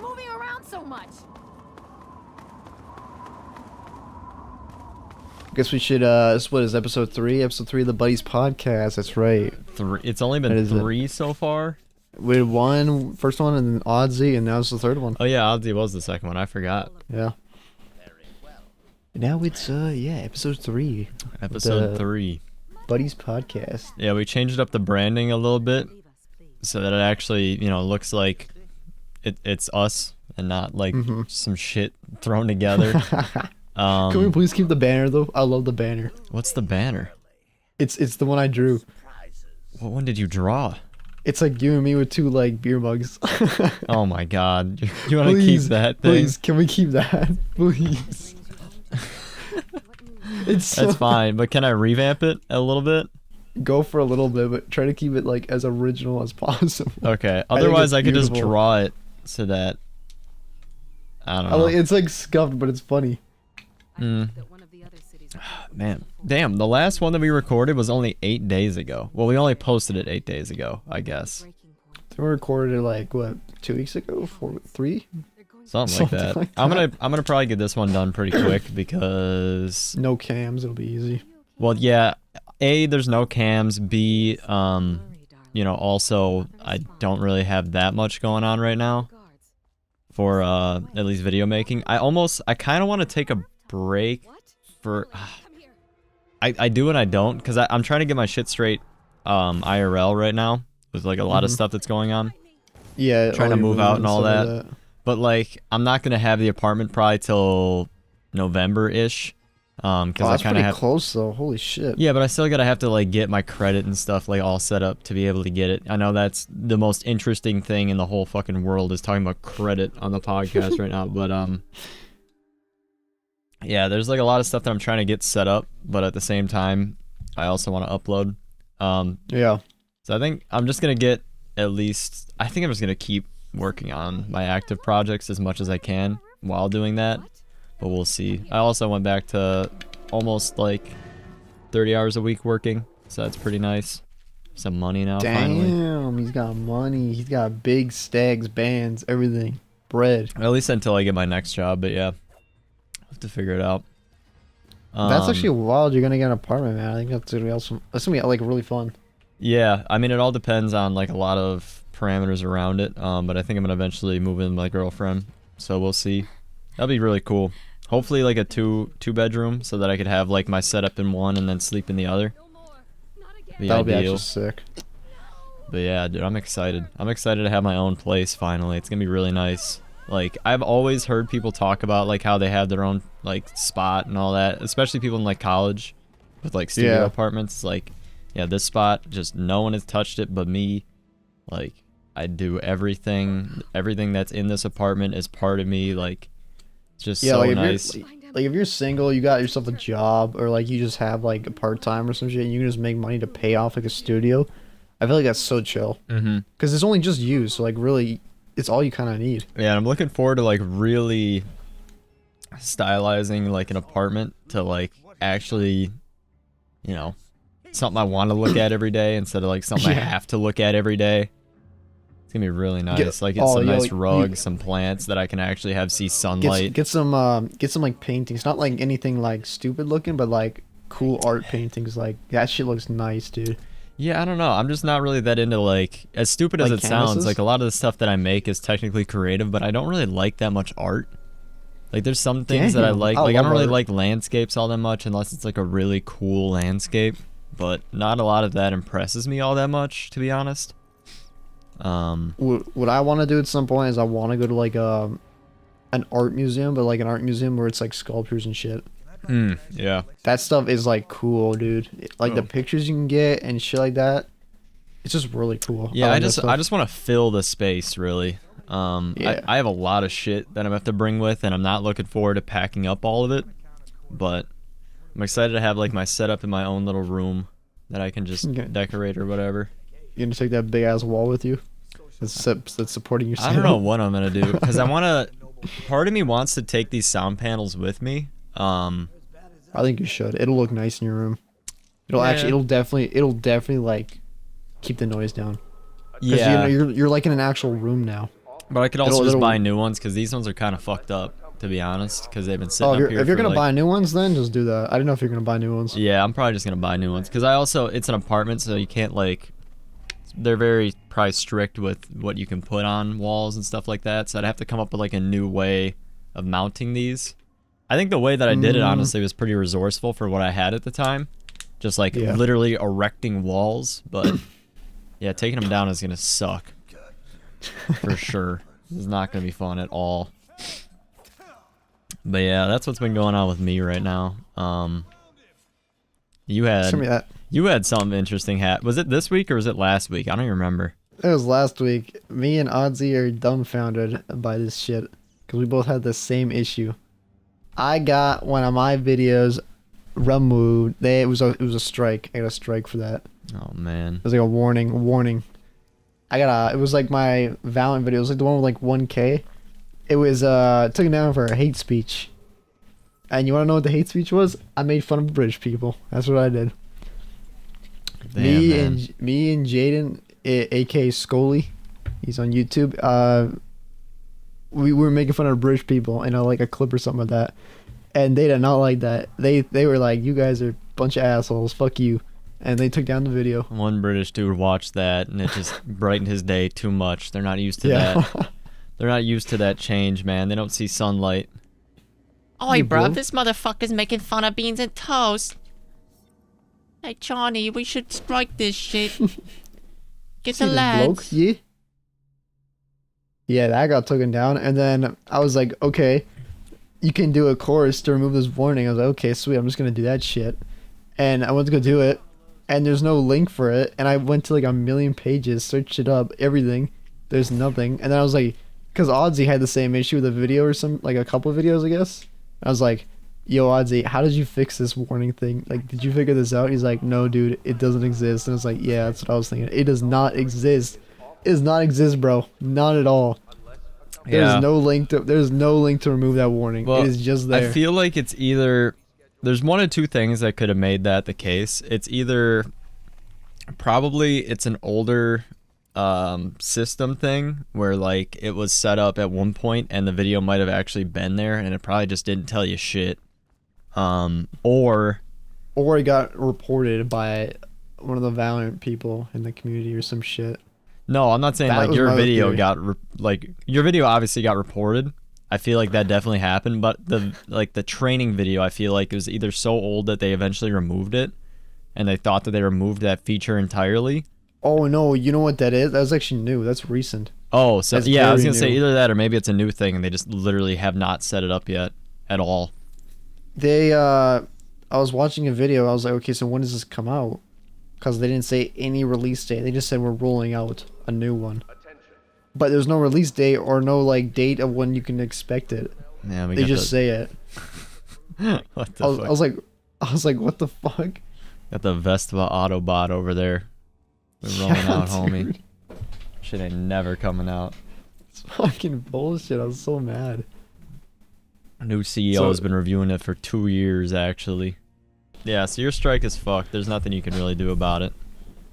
moving around so much. Guess we should, what is episode 3? Episode 3 of the Buddies podcast, that's right. It's only been 3 so far? We had one, first one, and then Oddsy, and now it's the third one. Oh yeah, Oddsy was the second one, I forgot. Yeah. Now it's, episode 3. Episode 3. Buddies podcast. Yeah, we changed up the branding a little bit, so that it actually, you know, looks like it's us, and not like some shit thrown together. Can we please keep the banner though? I love the banner. What's the banner? It's the one I drew. What one did you draw? It's like you and me with 2 like beer mugs. Oh my god. You want to keep that thing? Please, can we keep that? Please. That's fine, but can I revamp it a little bit? Go for a little bit, but try to keep it like as original as possible. Okay. Otherwise, I could just draw it so that I don't know. It's like scuffed, but it's funny. Man, damn, the last one that we recorded was only 8 days ago. Well, we only posted it 8 days ago, I guess. We recorded it like what, 2 weeks ago? 3? Something like that. I'm gonna probably get this one done pretty quick because no cams, it'll be easy. Well, yeah, A, there's no cams, B, you know, also I don't really have that much going on right now for at least video making. I kind of want to take a break for I do and I don't, because I'm trying to get my shit straight IRL right now with like a lot of stuff that's going on. Yeah, trying to move out and all that. But like I'm not gonna have the apartment probably till November-ish. Because I kind of have close though. Holy shit. Yeah, but I still gotta have to like get my credit and stuff like all set up to be able to get it. I know that's the most interesting thing in the whole fucking world is talking about credit on the podcast right now. But yeah, there's like a lot of stuff that I'm trying to get set up, but at the same time, I also want to upload. Yeah. So I think I'm just gonna get at least. I think I'm just gonna keep working on my active projects as much as I can while doing that. But we'll see. I also went back to almost like 30 hours a week working, so that's pretty nice. Some money now, finally. Damn, he's got money. He's got big stacks, bands, everything. Bread. At least until I get my next job, but yeah. I'll have to figure it out. That's actually wild. You're gonna get an apartment, man. I think that's gonna be awesome. That's gonna be like really fun. Yeah, I mean, it all depends on like a lot of parameters around it, but I think I'm gonna eventually move in with my girlfriend, so we'll see. That'll be really cool. Hopefully like a two bedroom so that I could have like my setup in one and then sleep in the other. That'll be actually sick. But yeah, dude, I'm excited. I'm excited to have my own place finally. It's gonna be really nice. Like I've always heard people talk about like how they have their own like spot and all that, especially people in like college with like studio apartments. Like, yeah, this spot just no one has touched it but me. Like I do everything that's in this apartment is part of me. Like it's just so like nice. Like if you're single, you got yourself a job, or like you just have like a part-time or some shit, and you can just make money to pay off like a studio. I feel like that's so chill. Because it's only just you, so like really, it's all you kind of need. Yeah, and I'm looking forward to like really stylizing like an apartment to like actually, you know, something I want to look at every day instead of like something I have to look at every day. It's gonna be really nice. Like get some nice rugs, some plants that I can actually have see sunlight. Get some like paintings, not like anything like stupid looking, but like cool art paintings. Like that shit looks nice, dude. Yeah, I don't know. I'm just not really that into like, as stupid as it sounds, like a lot of the stuff that I make is technically creative, but I don't really like that much art. Like there's some things that I like. Like I don't really like landscapes all that much unless it's like a really cool landscape, but not a lot of that impresses me all that much, to be honest. What I want to do at some point is I want to go to like an art museum, but like an art museum where it's like sculptures and shit. Yeah. That stuff is like cool, dude. Like the pictures you can get and shit like that. It's just really cool. Yeah, I just want to fill the space really. I have a lot of shit that I'm gonna have to bring with, and I'm not looking forward to packing up all of it. But I'm excited to have like my setup in my own little room that I can just decorate or whatever. You gonna take that big ass wall with you? That's supporting your I don't know what I'm gonna do because I want to. Part of me wants to take these sound panels with me. I think you should. It'll look nice in your room. It'll definitely like keep the noise down. Yeah, you know, you're like in an actual room now. But I could also just buy new ones because these ones are kind of fucked up, to be honest, because they've been sitting up here. If you're gonna buy new ones, then just do that. I don't know if you're gonna buy new ones. Yeah, I'm probably just gonna buy new ones because it's an apartment, so you can't like. They're very probably strict with what you can put on walls and stuff like that. So I'd have to come up with like a new way of mounting these. I think the way that I did it honestly was pretty resourceful for what I had at the time. Just like literally erecting walls, but yeah, taking them down is gonna suck. For sure. It's not gonna be fun at all. But yeah, that's what's been going on with me right now. You had something interesting was it this week or was it last week? I don't even remember. It was last week. Me and Oddsy are dumbfounded by this shit because we both had the same issue. I got one of my videos removed. It was a strike. I got a strike for that. Oh man. It was like a warning. It was like my Valorant video. It was like the one with like 1K. It was taken down for hate speech. And you want to know what the hate speech was? I made fun of British people. That's what I did. Damn, me and Jaden, aka Scully, he's on YouTube. We were making fun of British people in like a clip or something like that, and they did not like that. They were like, "You guys are a bunch of assholes. Fuck you," and they took down the video. One British dude watched that, and it just brightened his day too much. They're not used to that. They're not used to that change, man. They don't see sunlight. Oi, bruv, this motherfucker's making fun of beans and toast. Hey, Johnny, we should strike this shit. Get the lads. Yeah, that got taken down. And then I was like, okay, you can do a course to remove this warning. I was like, okay, sweet, I'm just going to do that shit. And I went to go do it, and there's no link for it. And I went to like a million pages, searched it up, everything. There's nothing. And then I was like, because Oddsy had the same issue with a video or like a couple of videos, I guess. I was like, yo, Oddsy, how did you fix this warning thing? Like, did you figure this out? He's like, no, dude, it doesn't exist. And it's like, yeah, that's what I was thinking. It does not exist. It does not exist, bro. Not at all. There's no link to remove that warning. Well, it is just there. I feel like it's either there's one of two things that could have made that the case. It's either probably it's an older system thing where like it was set up at one point and the video might have actually been there and it probably just didn't tell you shit. Or it got reported by one of the Valorant people in the community or some shit. No, I'm not saying That like was your my video theory. got your video obviously got reported. I feel like that definitely happened, but the training video I feel like it was either so old that they eventually removed it and they thought that they removed that feature entirely. Oh no, you know what that is? That was actually new. That's recent. Oh, so That's yeah, I was very gonna say new. either that or maybe it's a new thing and they just literally have not set it up yet at all. I was watching a video. I was like, okay, so when does this come out? Because they didn't say any release date. They just said we're rolling out a new one. But there's no release date or no like date of when you can expect it. Yeah, They just say it. What the fuck? I was like, what the fuck? Got the Vespa Autobot over there. We're rolling out, homie. Shit ain't never coming out. It's fucking bullshit. I was so mad. New CEO has been reviewing it for 2 years, actually. Yeah, so your strike is fucked. There's nothing you can really do about it.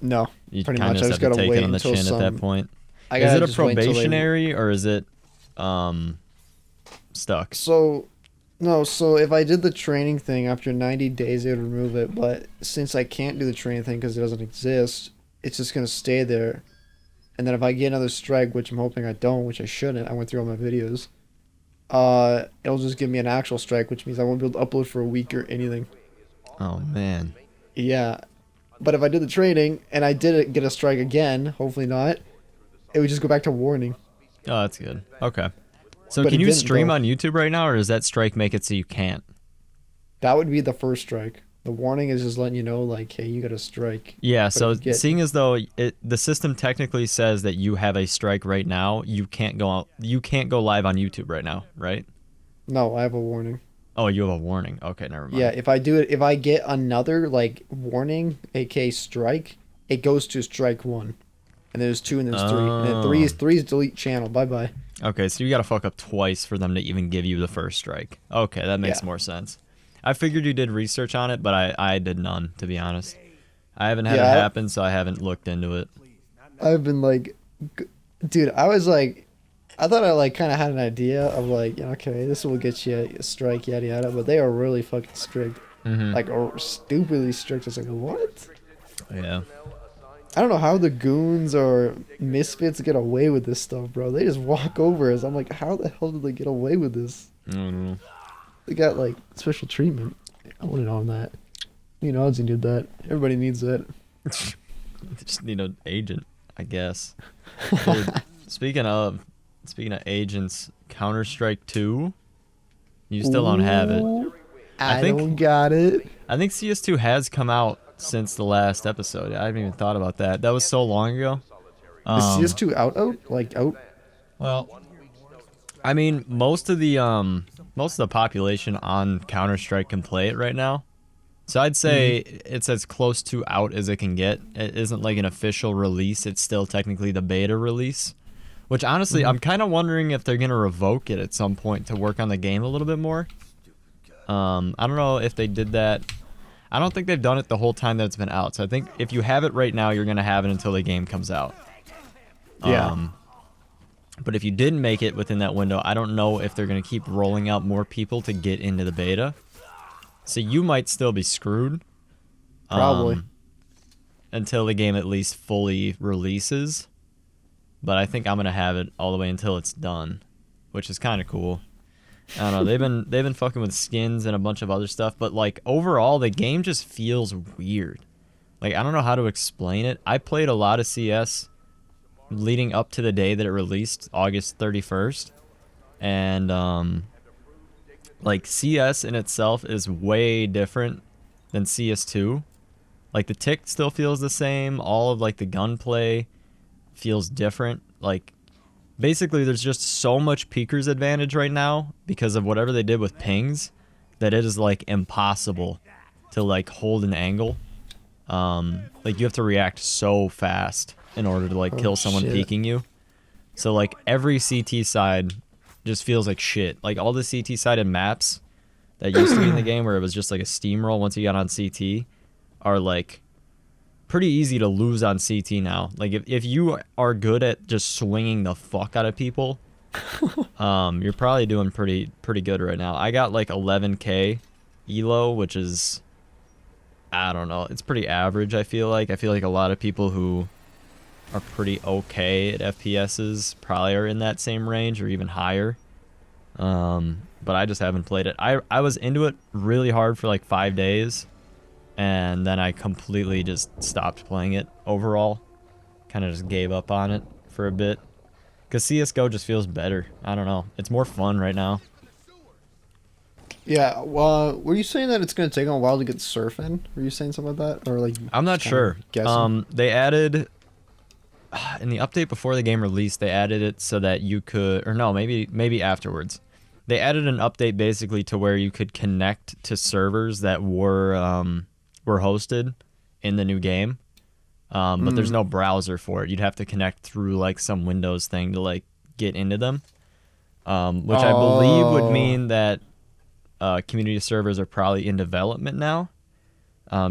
No, You pretty kind much. of I just just have to gotta take wait it on the until chin at that point. Is it a probationary or is it stuck? So if I did the training thing after 90 days, they would remove it. But since I can't do the training thing because it doesn't exist, it's just gonna stay there. And then if I get another strike, which I'm hoping I don't, which I shouldn't, I went through all my videos. It'll just give me an actual strike, which means I won't be able to upload for a week or anything. Oh man. Yeah, but if I did the training and I did get a strike again, hopefully not, it would just go back to warning. Oh, that's good. Okay. So But can it you didn't, stream though. on YouTube right now, or does that strike make it so you can't? That would be the first strike. The warning is just letting you know, like, hey, you got a strike. Yeah, But so if you get- seeing as though the system technically says that you have a strike right now, you can't go live on YouTube right now, right? No, I have a warning. Oh, you have a warning. Okay, never mind. Yeah, if I get another like warning, aka strike, it goes to strike 1, and there's 2 and there's 3, and then 3 is delete channel. Bye bye. Okay, so you gotta fuck up twice for them to even give you the first strike. Okay, that makes Yeah. more sense. I figured you did research on it, but I did none, to be honest. I haven't had Yeah, it happen, so I haven't looked into it. I've been like, dude, I was like, I thought I like kind of had an idea of like, okay, this will get you a strike, yada yada, but they are really fucking strict, like or stupidly strict. It's like what? Yeah. I don't know how the goons or misfits get away with this stuff, bro. They just walk over us. I'm like, how the hell did they get away with this? I don't know. They got like special treatment. I want to know on that. You know, odds need that. Everybody needs that. They just need an agent, I guess. Dude, speaking of agents, Counter-Strike 2, you still don't have it. I don't got it. I think CS2 has come out since the last episode. I haven't even thought about that. That was so long ago. Is CS2 out? Like out? Well, I mean, most of the population on Counter-Strike can play it right now. So I'd say it's as close to out as it can get. It isn't like an official release. It's still technically the beta release. Which honestly, I'm kind of wondering if they're going to revoke it at some point to work on the game a little bit more. I don't know if they did that. I don't think they've done it the whole time that it's been out. So I think if you have it right now, you're going to have it until the game comes out. Yeah. But if you didn't make it within that window, I don't know if they're going to keep rolling out more people to get into the beta. So you might still be screwed. Probably. Until the game at least fully releases. But I think I'm going to have it all the way until it's done, which is kind of cool. I don't know. They've been fucking with skins and a bunch of other stuff, but like overall the game just feels weird. Like I don't know how to explain it. I played a lot of CS leading up to the day that it released, August 31st. And like CS in itself is way different than CS2. Like the tick still feels the same. All of like the gunplay feels different. Like basically there's just so much peeker's advantage right now because of whatever they did with pings that it is like impossible to like hold an angle. Like you have to react so fast in order to like kill someone peeking you. So like every CT side just feels like shit. Like all the CT sided maps that used to be in the game where it was just like a steamroll once you got on CT are like pretty easy to lose on CT now. Like if you are good at just swinging the fuck out of people, you're probably doing pretty good right now. I got like 11k elo, which is, I don't know, it's pretty average. I feel like a lot of people who are pretty okay at FPSs probably are in that same range or even higher. But I just haven't played it. I was into it really hard for like 5 days, and then I completely just stopped playing it overall. Kind of just gave up on it for a bit. Because CSGO just feels better. I don't know. It's more fun right now. Yeah, well, were you saying that it's going to take a while to get surf in? Were you saying something like that? Or like I'm not sure. They added in the update before the game released, they added it so that you could, or no, maybe afterwards. They added an update basically to where you could connect to servers that were hosted in the new game. But there's no browser for it. You'd have to connect through like some Windows thing to like get into them. Which I believe would mean that community servers are probably in development now,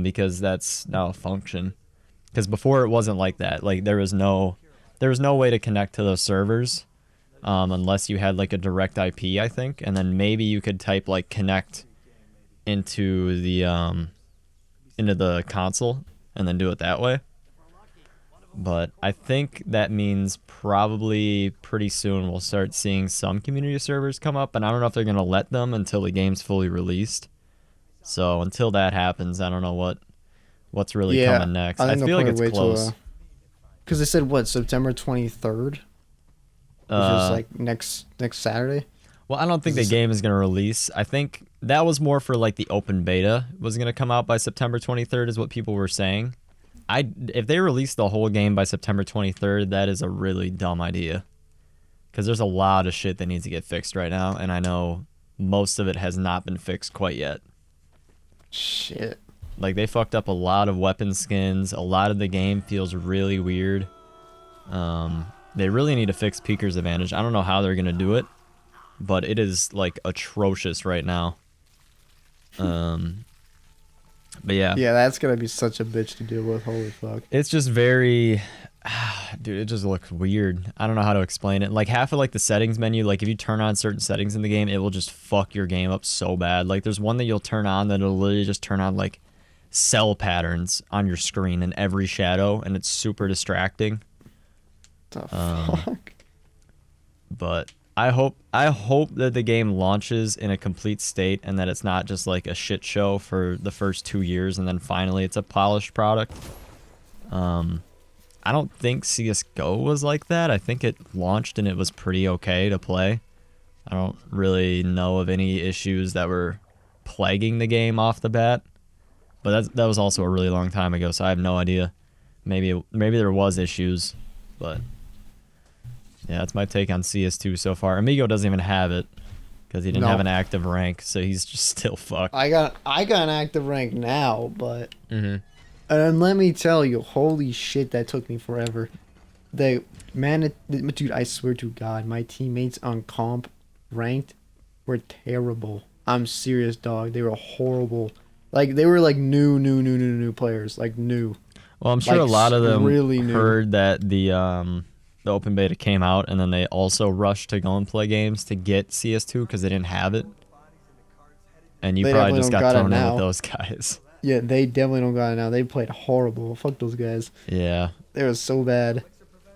because that's now a function. Because before it wasn't like that. Like there was no way to connect to those servers, unless you had like a direct IP, I think, and then maybe you could type like connect into the console and then do it that way. But I think that means probably pretty soon we'll start seeing some community servers come up, and I don't know if they're going to let them until the game's fully released. So until that happens, I don't know what's really coming next. I feel like it's close. Because they said, what, September 23rd? Which is like next Saturday? Well, I don't think the game is going to release. I think that was more for like the open beta was going to come out by September 23rd is what people were saying. If they release the whole game by September 23rd, that is a really dumb idea. Because there's a lot of shit that needs to get fixed right now, and I know most of it has not been fixed quite yet. Shit. Like, they fucked up a lot of weapon skins. A lot of the game feels really weird. They really need to fix Peeker's advantage. I don't know how they're going to do it, but it is, like, atrocious right now. But yeah. Yeah, that's going to be such a bitch to deal with. Holy fuck. It's just very... Dude, it just looks weird. I don't know how to explain it. Like half of like the settings menu, like if you turn on certain settings in the game, it will just fuck your game up so bad. Like there's one that you'll turn on that it'll literally just turn on like cell patterns on your screen in every shadow, and it's super distracting. The fuck? But I hope that the game launches in a complete state and that it's not just like a shit show for the first 2 years and then finally it's a polished product. I don't think CS:GO was like that. I think it launched and it was pretty okay to play. I don't really know of any issues that were plaguing the game off the bat. But that was also a really long time ago, so I have no idea. Maybe there was issues, but yeah, that's my take on CS2 so far. Amiigo doesn't even have it because he didn't have an active rank, so he's just still fucked. I got an active rank now, but and let me tell you, holy shit, that took me forever. Dude, I swear to God, my teammates on comp ranked were terrible. I'm serious, dog. They were horrible. Like they were like new players, like new. Well, I'm sure like, a lot of them really heard that the open beta came out, and then they also rushed to go and play games to get CS2 because they didn't have it. And you probably just got thrown in with those guys. Yeah, they definitely don't got it now. They played horrible. Fuck those guys. Yeah. They were so bad.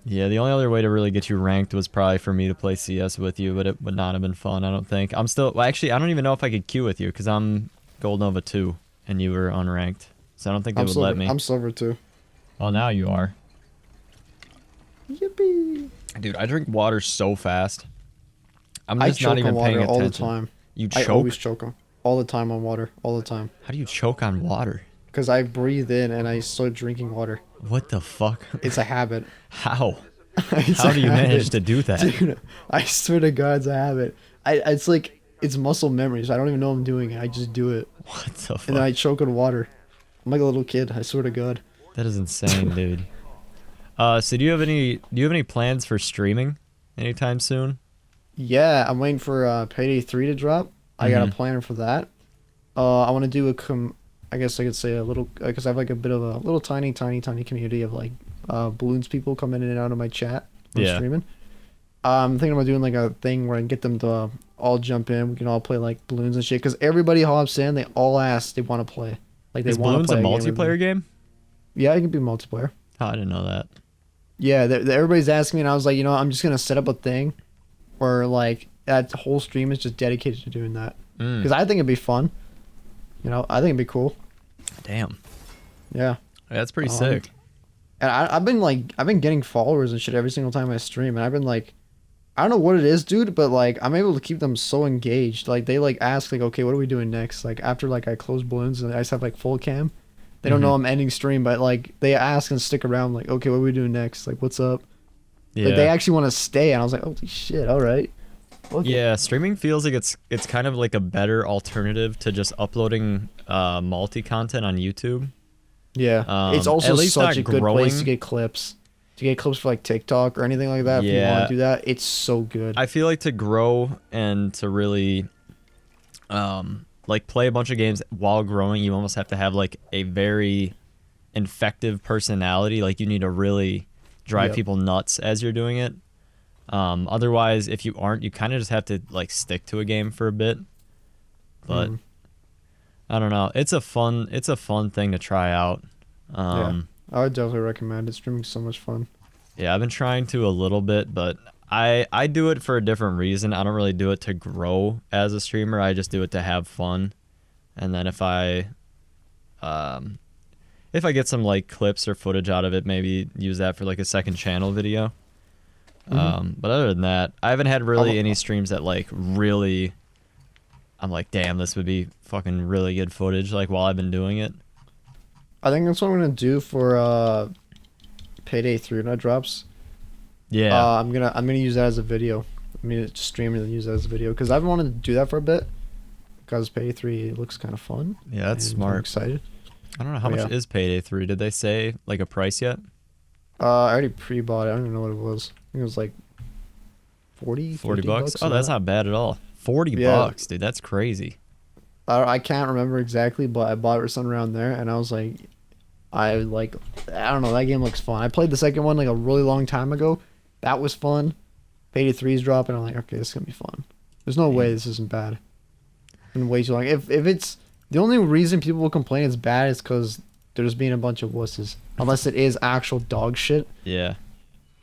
Yeah, the only other way to really get you ranked was probably for me to play CS with you, but it would not have been fun, I don't think. I'm still... Well, actually, I don't even know if I could queue with you because I'm Gold Nova 2 and you were unranked. So I don't think they would let me. I'm Silver 2. Well, now you are. Yippee. Dude, I drink water so fast. I'm just not even paying attention. All the time. You choke? I always choke all the time on water. All the time. How do you choke on water? Because I breathe in and I start drinking water. What the fuck? It's a habit. How? How do you manage to do that? Dude, I swear to God, it's a habit. It's like, it's muscle memory, so I don't even know I'm doing it. I just do it. What the fuck? And then I choke on water. I'm like a little kid, I swear to God. That is insane, dude. So do you have any plans for streaming anytime soon? Yeah, I'm waiting for Payday 3 to drop. I got a plan for that. I want to do I guess I could say a little, because I have like a bit of a little tiny community of like balloons people coming in and out of my chat when I'm streaming. I'm thinking about doing like a thing where I can get them to all jump in. We can all play like balloons and shit. Because everybody hops in, they all ask they want to play. Like they want to play. Is balloons a multiplayer game? Yeah, it can be multiplayer. Oh, I didn't know that. Yeah, everybody's asking me, and I was like, you know, I'm just gonna set up a thing where like that whole stream is just dedicated to doing that. Because I think it'd be fun. You know, I think it'd be cool. Damn. Yeah. That's pretty sick. And I've been getting followers and shit every single time I stream, and I've been like, I don't know what it is, dude, but like I'm able to keep them so engaged. Like they like ask like, okay, what are we doing next? Like after like I close balloons and I just have like full cam. They don't know I'm ending stream, but like they ask and stick around like, okay, what are we doing next? Like what's up? Yeah. Like, they actually want to stay, and I was like, holy shit, all right. Okay. Yeah, streaming feels like it's kind of like a better alternative to just uploading multi content on YouTube. Yeah, it's also such a good place to get clips. To get clips for like TikTok or anything like that. If you want to do that, it's so good. I feel like to grow and to really like play a bunch of games while growing, you almost have to have like a very infective personality. Like you need to really drive people nuts as you're doing it. Otherwise, if you aren't, you kind of just have to like stick to a game for a bit. But I don't know. It's a fun thing to try out. Yeah, I would definitely recommend it. Streaming's so much fun. Yeah, I've been trying to a little bit, but I do it for a different reason. I don't really do it to grow as a streamer. I just do it to have fun. And then if I get some like clips or footage out of it, maybe use that for like a second channel video. But other than that, I haven't had really any streams that like really I'm like, damn, this would be fucking really good footage like while I've been doing it. I think that's what I'm gonna do for Payday 3 when it drops. Yeah. I'm gonna use that as a video. I'm gonna just stream it and use that as a video because I've wanted to do that for a bit. Because Payday 3 looks kind of fun. Yeah, that's smart. I'm excited. I don't know how much is Payday 3. Did they say like a price yet? I already pre-bought it. I don't even know what it was. I think it was like 40 bucks. Oh, that's not bad at all. 40 bucks, dude. That's crazy. I can't remember exactly, but I bought it for something around there, and I was like, I like. I don't know. That game looks fun. I played the second one like a really long time ago. That was fun. Payday 3 is dropping. I'm like, okay, this is gonna be fun. There's no way this isn't bad. It's been way too long. If it's the only reason people will complain it's bad is because there's being a bunch of wusses. Unless it is actual dog shit. Yeah.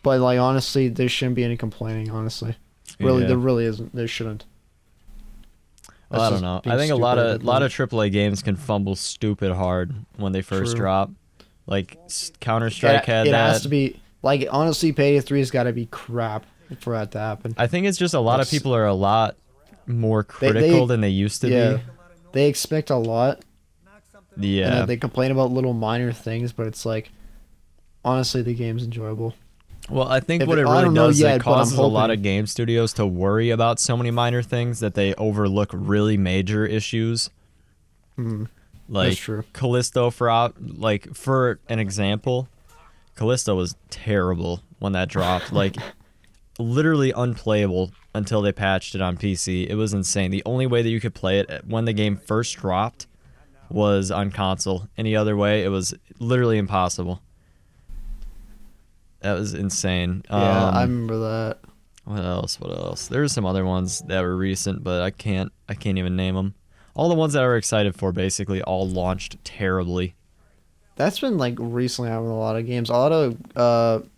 But like honestly, there shouldn't be any complaining. Honestly, really, Yeah. there really isn't. There shouldn't. Well, I don't know. I think a lot of AAA games can fumble stupid hard when they first drop. Like Counter-Strike had that. It has to be like honestly, Payday 3's got to be crap for that to happen. I think it's just a lot of people are a lot more critical than they used to be. They expect a lot. Yeah. And they complain about little minor things, but it's like honestly, the game's enjoyable. Well, I think what it really does is it causes a lot of game studios to worry about so many minor things that they overlook really major issues. Like That's true. Callisto, for an example, Callisto was terrible when that dropped. Like, literally unplayable until they patched it on PC. It was insane. The only way that you could play it when the game first dropped was on console. Any other way, it was literally impossible. That was insane. Yeah, I remember that. What else? There's some other ones that were recent, but I can't even name them. All the ones that I were excited for basically all launched terribly. That's been like recently happening with a lot of games. A lot of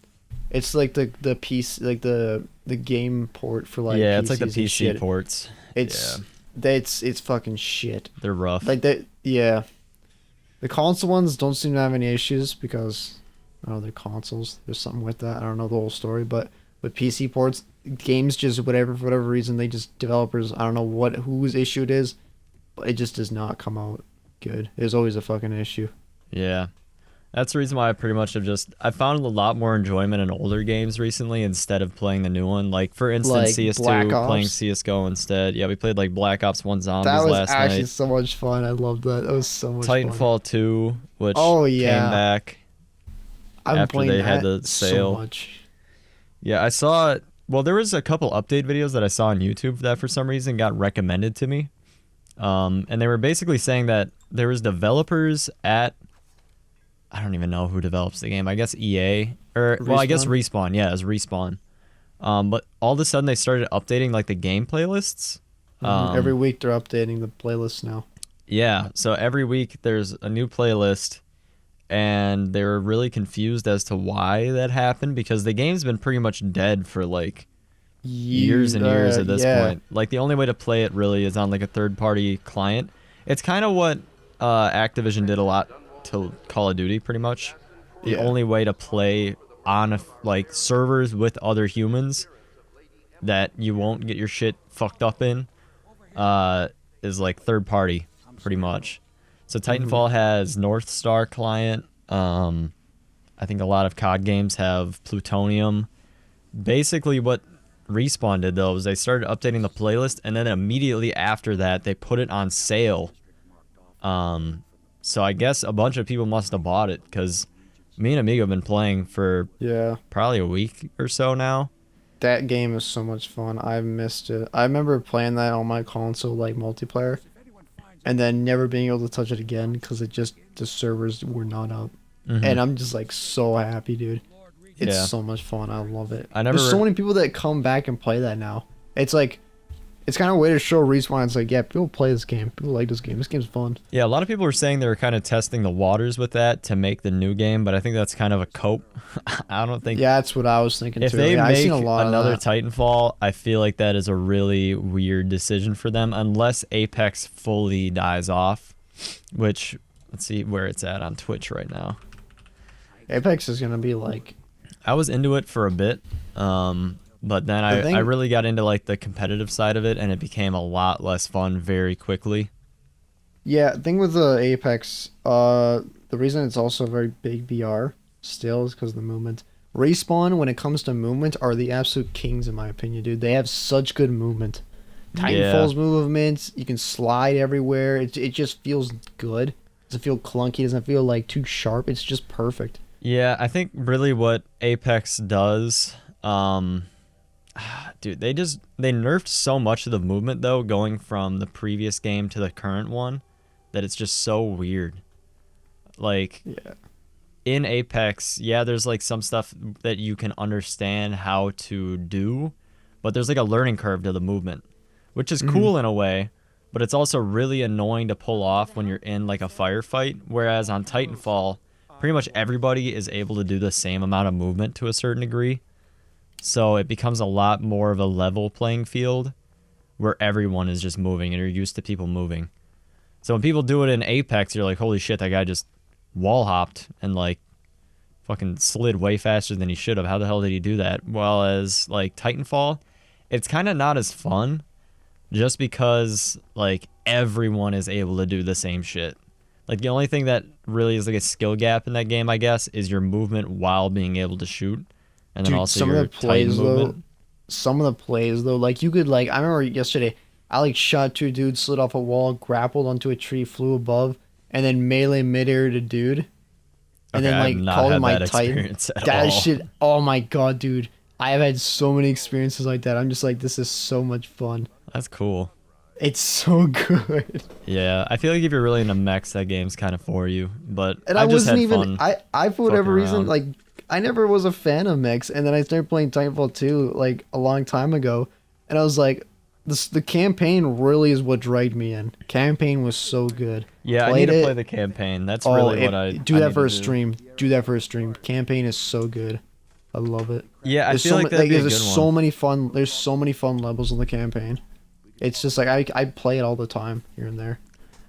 it's like the piece, like the game port for like it's like the PC ports. It's fucking shit. They're rough. Like that, yeah. The console ones don't seem to have any issues because they're consoles. There's something with that. I don't know the whole story, but with PC ports, games just for whatever reason developers, I don't know whose issue it is, but it just does not come out good. There's always a fucking issue. Yeah. That's the reason why I pretty much I found a lot more enjoyment in older games recently instead of playing the new one. Like, for instance, like CS2, playing CSGO instead. Yeah, we played, like, Black Ops 1 Zombies last night. That was actually so much fun. I loved that. That was so much fun. Titanfall 2, which came back after they had the sale. So much. Yeah, I saw... Well, there was a couple update videos that I saw on YouTube that for some reason got recommended to me. And they were basically saying that there was developers at... I don't even know who develops the game. I guess EA. Well, I guess Respawn. Yeah, it was Respawn. But all of a sudden they started updating like the game playlists. Every week they're updating the playlists now. Yeah, so every week there's a new playlist. And they were really confused as to why that happened because the game's been pretty much dead for like years and years at this point. Like the only way to play it really is on like a third-party client. It's kind of what Activision did a lot to Call of Duty, pretty much. The only way to play on like servers with other humans that you won't get your shit fucked up in is like third-party, pretty much. So Titanfall has North Star client. I think a lot of COD games have Plutonium. Basically what Respawn did, though, is they started updating the playlist, and then immediately after that, they put it on sale. So I guess a bunch of people must have bought it, because me and Amigo have been playing for probably a week or so now. That game is so much fun. I missed it. I remember playing that on my console, like multiplayer, and then never being able to touch it again because the servers were not up. And I'm just like so happy, dude. It's so much fun. I love it. There's so many people that come back and play that now. It's like, it's kind of a way to show Respawn. It's like, yeah, people play this game. People like this game. This game's fun. Yeah, a lot of people were saying they were kind of testing the waters with that to make the new game, but I think that's kind of a cope. I don't think... Yeah, that's what I was thinking, if too. If they I've make seen a lot another of that. Titanfall, I feel like that is a really weird decision for them, unless Apex fully dies off, which, let's see where it's at on Twitch right now. Apex is going to be like... I was into it for a bit, but then I really got into like the competitive side of it, and it became a lot less fun very quickly. Yeah, the thing with the Apex, the reason it's also a very big BR still is because of the movement. Respawn, when it comes to movement, are the absolute kings in my opinion, dude. They have such good movement. Titanfall's movements, you can slide everywhere. It just feels good. It doesn't feel clunky. It doesn't feel like too sharp. It's just perfect. Yeah, I think really what Apex does, dude, they nerfed so much of the movement though, going from the previous game to the current one, that it's just so weird. Like, in Apex, yeah, there's like some stuff that you can understand how to do, but there's like a learning curve to the movement, which is cool in a way, but it's also really annoying to pull off when you're in like a firefight. Whereas on Titanfall, pretty much everybody is able to do the same amount of movement to a certain degree. So it becomes a lot more of a level playing field where everyone is just moving and you're used to people moving. So when people do it in Apex, you're like, holy shit, that guy just wall hopped and like fucking slid way faster than he should have. How the hell did he do that? While as like Titanfall, it's kind of not as fun just because like everyone is able to do the same shit. Like the only thing that really is like a skill gap in that game, I guess, is your movement while being able to shoot. And then also your Titan movement. Some of the plays though, like you could like, I remember yesterday, I like shot 2 dudes, slid off a wall, grappled onto a tree, flew above, and then melee midair to dude. And then like called my Titan. That shit, oh my god, dude. I have had so many experiences like that. I'm just like, this is so much fun. That's cool. It's so good. Yeah, I feel like if you're really into mechs, that game's kind of for you. But and I wasn't even, I for whatever reason, like, I never was a fan of mechs, and then I started playing Titanfall 2 like a long time ago, and I was like, the campaign really is what dragged me in. Campaign was so good. Yeah, I need to play the campaign. That's really what I do. That for a stream. Do that for a stream. Campaign is so good. I love it. Yeah, I feel like that'd be a good one. There's so many fun levels in the campaign. It's just like I play it all the time here and there.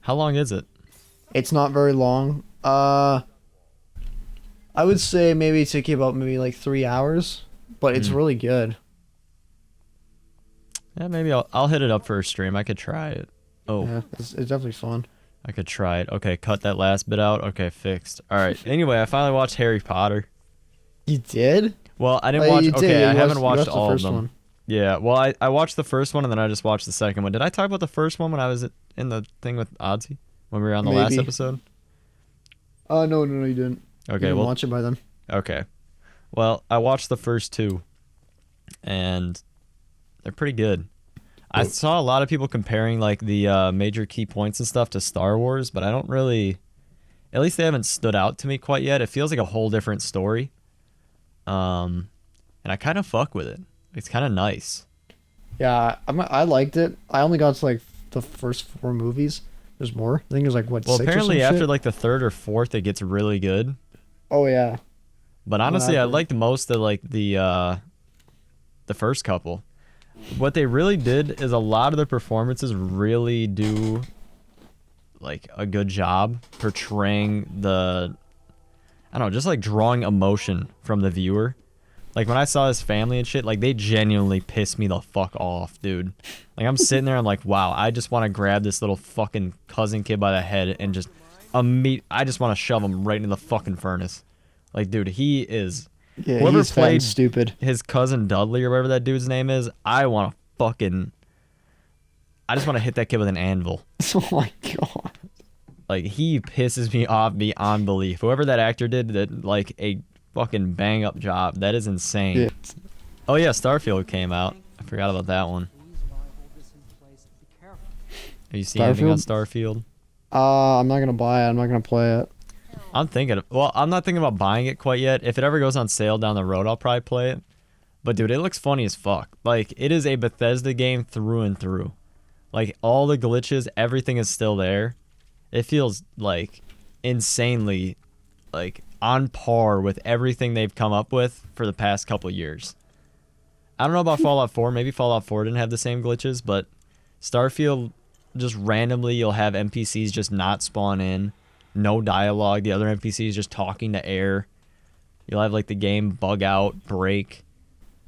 How long is it? It's not very long. I would say maybe it took you about maybe like 3 hours, but it's really good. Yeah, maybe I'll hit it up for a stream. I could try it. Oh, yeah, it's definitely fun. I could try it. Okay, cut that last bit out. Okay, fixed. All right. Anyway, I finally watched Harry Potter. You did? Well, I didn't watch. Okay, yeah, I haven't watched all the of them. One. Yeah, well, I watched the first one and then I just watched the second one. Did I talk about the first one when I was in the thing with Odsy when we were on the last episode? No, you didn't. Okay, you didn't watch it by then. Okay, well, I watched the first 2, and they're pretty good. I saw a lot of people comparing like the major key points and stuff to Star Wars, but I don't really. At least they haven't stood out to me quite yet. It feels like a whole different story. And I kind of fuck with it. It's kind of nice. Yeah, I liked it. I only got to like the first 4 movies. There's more. I think there's like what? Well, 6 apparently or some after shit? like the 3rd or 4th, it gets really good. Oh yeah. But honestly, I liked most of like the first couple. What they really did is a lot of the performances really do like a good job portraying the, I don't know, just like drawing emotion from the viewer. Like when I saw his family and shit, like they genuinely pissed me the fuck off, dude. Like I'm sitting there, I'm like, wow, I just want to grab this little fucking cousin kid by the head and just I just want to shove him right into the fucking furnace. Like, dude, he is. Yeah, whoever he's played stupid. His cousin Dudley or whatever that dude's name is, I just want to hit that kid with an anvil. Oh my god. Like he pisses me off beyond belief. Whoever that actor did like a fucking bang up job. That is insane. Yeah. Oh yeah, Starfield came out. I forgot about that one. Have you seen anything on Starfield? I'm not gonna buy it. I'm not gonna play it. I'm not thinking about buying it quite yet. If it ever goes on sale down the road, I'll probably play it. But dude, it looks funny as fuck. Like it is a Bethesda game through and through. Like all the glitches, everything is still there. It feels like insanely like on par with everything they've come up with for the past couple years. I don't know about Fallout 4. Maybe Fallout 4 didn't have the same glitches, but Starfield, just randomly you'll have NPCs just not spawn in. No dialogue. The other NPCs just talking to air. You'll have like the game bug out, break.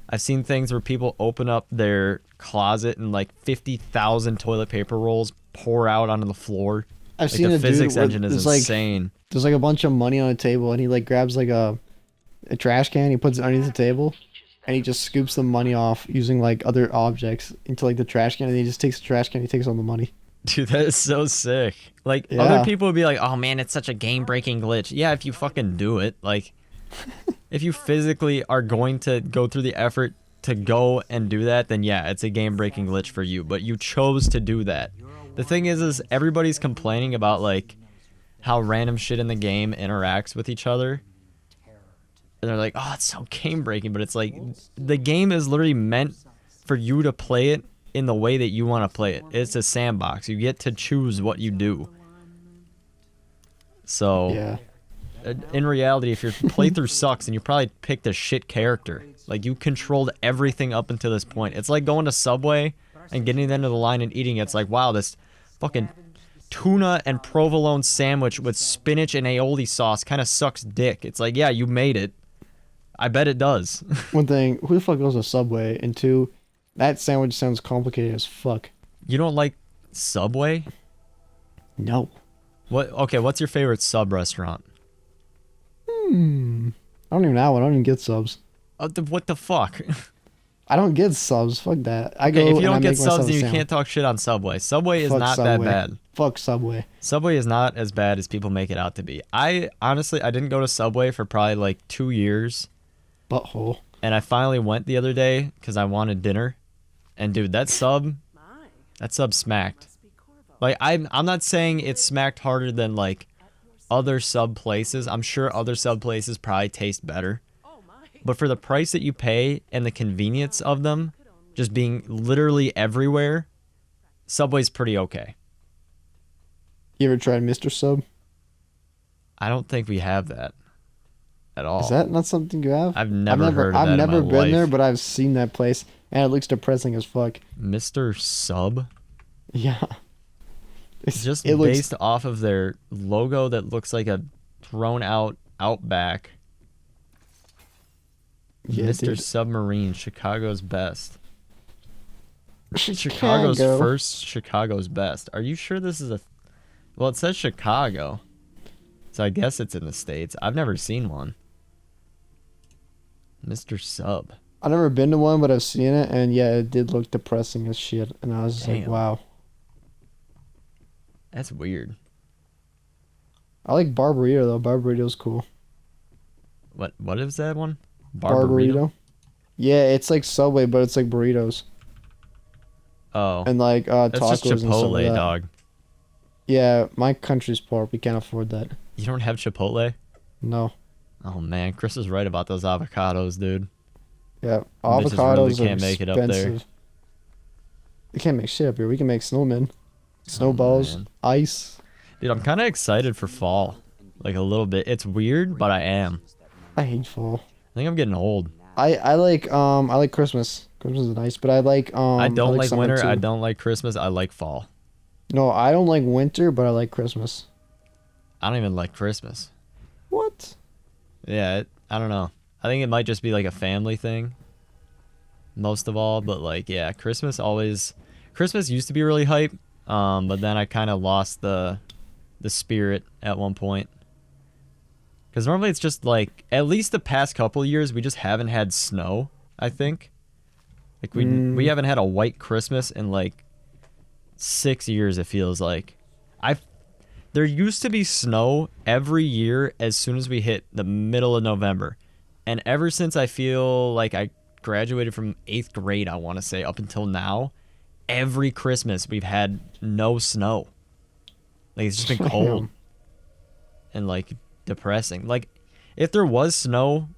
I've seen things where people open up their closet and like 50,000 toilet paper rolls pour out onto the floor. I've like seen the a physics dude engine is insane. There's like a bunch of money on a table, and he like grabs like a trash can, he puts it underneath the table, and he just scoops the money off using like other objects into like the trash can, and he just takes the trash can, he takes all the money. Dude, that is so sick. Like other people would be like, "Oh man, it's such a game-breaking glitch." Yeah, if you fucking do it, like if you physically are going to go through the effort to go and do that, then yeah, it's a game-breaking glitch for you. But you chose to do that. The thing is everybody's complaining about like how random shit in the game interacts with each other. And they're like, oh, it's so game breaking, but it's like the game is literally meant for you to play it in the way that you want to play it. It's a sandbox. You get to choose what you do. So Yeah. in reality, if your playthrough sucks and you probably picked a shit character, like you controlled everything up until this point. It's like going to Subway and getting to the end of the line and eating it. It's like, wow, this fucking tuna and provolone sandwich with spinach and aioli sauce kind of sucks dick. It's like, yeah, you made it. I bet it does. One thing, who the fuck goes to Subway? And two, that sandwich sounds complicated as fuck. You don't like Subway? No. What? Okay, what's your favorite sub restaurant? I don't even have one. I don't even get subs. What the fuck? I don't get subs. Fuck that. I go Okay, if you and I don't get make myself subs, a then you sandwich. can't talk shit on Subway. Subway is Fuck not Subway. that bad. Fuck Subway. Subway is not as bad as people make it out to be. I honestly, I didn't go to Subway for probably like 2 years. Butthole. And I finally went the other day because I wanted dinner. And dude, that sub smacked. Like, I'm not saying it smacked harder than like other sub places. I'm sure other sub places probably taste better. But for the price that you pay and the convenience of them just being literally everywhere, Subway's pretty okay. You ever tried Mr. Sub? I don't think we have that at all. Is that not something you have? I've never heard of that I've never in my been there, life. but I've seen that place, and it looks depressing as fuck. Mr. Sub? Yeah. It's just it looks- based off of their logo that looks like a thrown out Outback. Yeah, Mr. dude. Submarine, Chicago's best. Chicago's Chicago. first, Chicago's best. Are you sure this is a... Well, it says Chicago. So I guess it's in the States. I've never seen one. Mr. Sub. I've never been to one, but I've seen it, and yeah, it did look depressing as shit. And I was just like, Damn. wow. That's weird. I like Barburrito, though. Barburrito's cool. What is that one? Barburrito? Yeah, it's like Subway, but it's like burritos. Oh. And like That's tacos just and stuff Chipotle, like that. dog. Yeah, my country's poor. We can't afford that. You don't have Chipotle? No. Oh, man. Chris is right about those avocados, dude. Yeah, Bitches avocados really are can't make it up there. expensive. We can't make shit up here. We can make snowmen, snowballs, man. ice. Dude, I'm kind of excited for fall. Like, a little bit. It's weird, but I am. I hate fall. I think I'm getting old. I like Christmas. Christmas is nice, but I like I don't like summer winter. too. I don't like Christmas. I like fall. No, I don't like winter, but I like Christmas. I don't even like Christmas. What? Yeah, I don't know. I think it might just be like a family thing. Most of all, but like, yeah, Christmas used to be really hype. But then I kind of lost the spirit at one point. Because normally it's just like, at least the past couple of years, we just haven't had snow, I think. Like, we haven't had a white Christmas in like 6 years, it feels like. There used to be snow every year as soon as we hit the middle of November. And ever since I feel like I graduated from 8th grade, I want to say, up until now, every Christmas we've had no snow. Like, it's just been cold and like depressing. Like, if there was snow